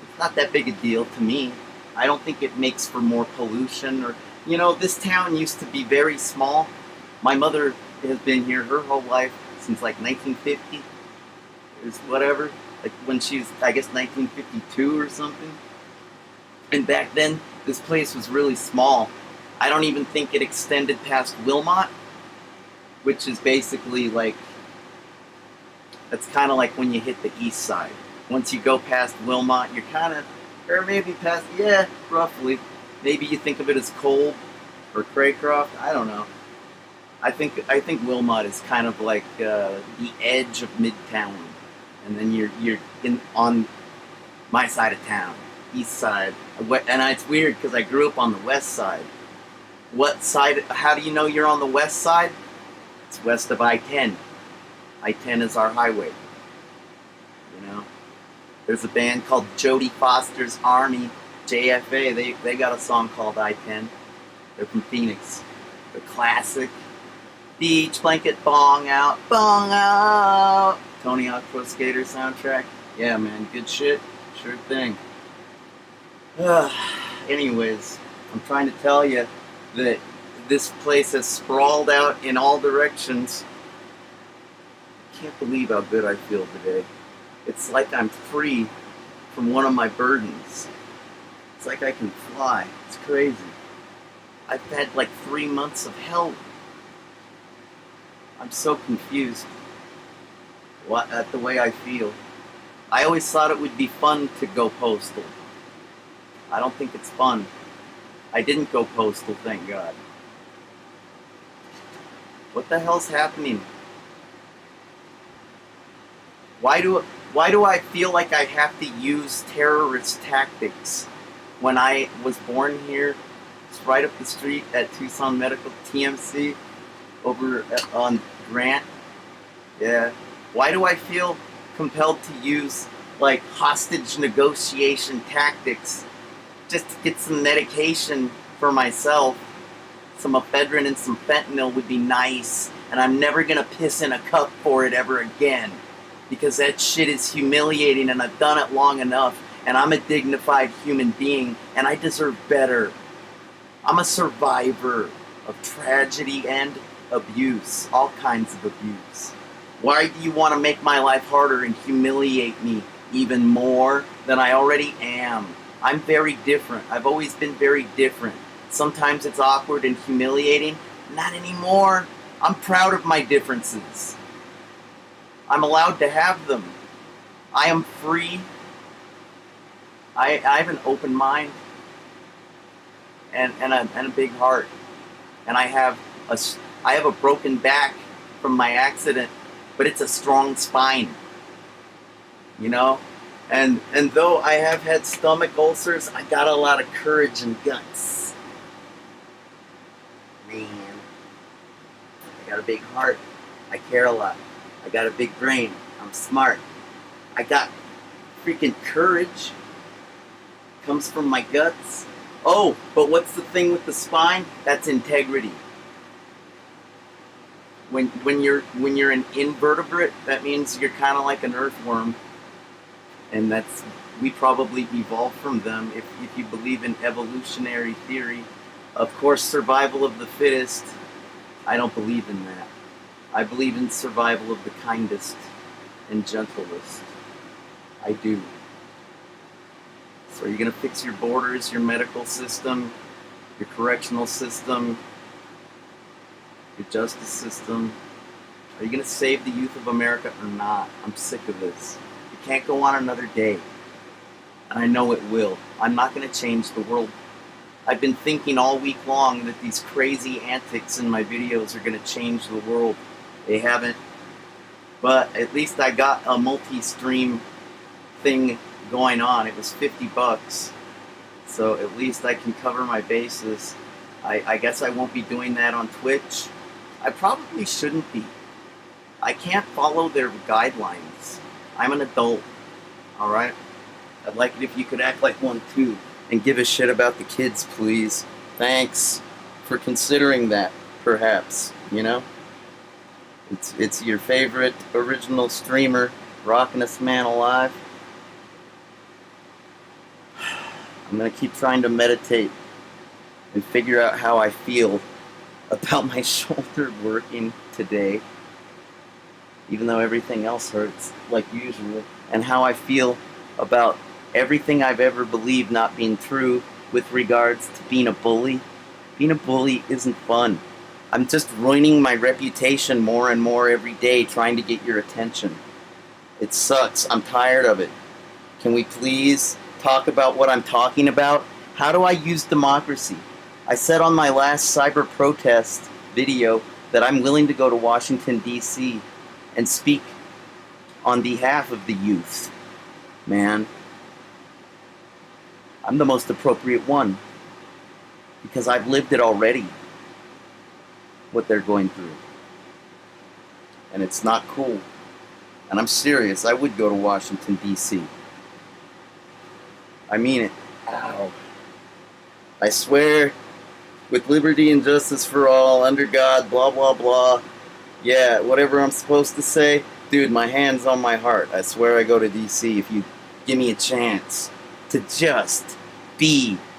It's not that big a deal to me. I don't think it makes for more pollution or, this town used to be very small. My mother has been here her whole life since like 1950. Is whatever. Like when she was, I guess, 1952 or something. And back then, this place was really small. I don't even think it extended past Wilmot, which is basically like, that's kind of like when you hit the east side. Once you go past Wilmot, you're kind of, or maybe past, roughly. Maybe you think of it as Kolb or Craycroft. I don't know. I think Wilmot is kind of like the edge of Midtown, and then you're on my side of town, east side. And it's weird because I grew up on the west side. What side? How do you know you're on the west side? It's west of I-10. I-10 is our highway. There's a band called Jodie Foster's Army, JFA. They got a song called I-10. They're from Phoenix. They're classic. Beach blanket bong out, bong out. Tony Hawk Pro Skater soundtrack. Yeah, man, good shit. Sure thing. Anyways, I'm trying to tell you that this place has sprawled out in all directions. I can't believe how good I feel today. It's like I'm free from one of my burdens. It's like I can fly. It's crazy. I've had like 3 months of hell. I'm so confused at the way I feel. I always thought it would be fun to go postal. I don't think it's fun. I didn't go postal, thank God. What the hell's happening? Why do I feel like I have to use terrorist tactics when I was born here? It's right up the street at Tucson Medical, TMC, over on Grant. Yeah. Why do I feel compelled to use like hostage negotiation tactics just to get some medication for myself? Some ephedrine and some fentanyl would be nice, and I'm never gonna piss in a cup for it ever again, because that shit is humiliating and I've done it long enough, and I'm a dignified human being and I deserve better. I'm a survivor of tragedy and abuse, all kinds of abuse. Why do you want to make my life harder and humiliate me even more than I already am? I'm very different. I've always been very different. Sometimes it's awkward and humiliating. Not anymore. I'm proud of my differences. I'm allowed to have them. I am free. I have an open mind and a big heart. And I have a broken back from my accident, but it's a strong spine. You know? And though I have had stomach ulcers, I got a lot of courage and guts. Man. I got a big heart. I care a lot. I got a big brain. I'm smart. I got freaking courage. Comes from my guts. Oh, but what's the thing with the spine? That's integrity. When you're an invertebrate, that means you're kind of like an earthworm, and we probably evolved from them. If you believe in evolutionary theory, of course, survival of the fittest. I don't believe in that. I believe in survival of the kindest and gentlest. I do. So are you going to fix your borders, your medical system, your correctional system, your justice system? Are you going to save the youth of America or not? I'm sick of this. It can't go on another day. And I know it will. I'm not going to change the world. I've been thinking all week long that these crazy antics in my videos are going to change the world. They haven't. But at least I got a multi-stream thing going on. It was $50, so at least I can cover my bases. I guess I won't be doing that on Twitch. I probably shouldn't be. I can't follow their guidelines. I'm an adult, alright? I'd like it if you could act like one too, and give a shit about the kids, please. Thanks for considering that, perhaps, you know? It's your favorite original streamer, rockin'est man alive. I'm going to keep trying to meditate and figure out how I feel about my shoulder working today, even though everything else hurts like usual, and how I feel about everything I've ever believed not being true with regards to being a bully. Being a bully isn't fun. I'm just ruining my reputation more and more every day trying to get your attention. It sucks. I'm tired of it. Can we please talk about what I'm talking about? How do I use democracy? I said on my last cyber protest video that I'm willing to go to Washington, D.C. and speak on behalf of the youth. Man, I'm the most appropriate one because I've lived it already, what they're going through. And it's not cool. And I'm serious, I would go to Washington, D.C. I mean it. Ow. I swear, with liberty and justice for all, under God, blah, blah, blah. Yeah, whatever I'm supposed to say. Dude, my hand's on my heart. I swear I go to D.C. if you give me a chance to just be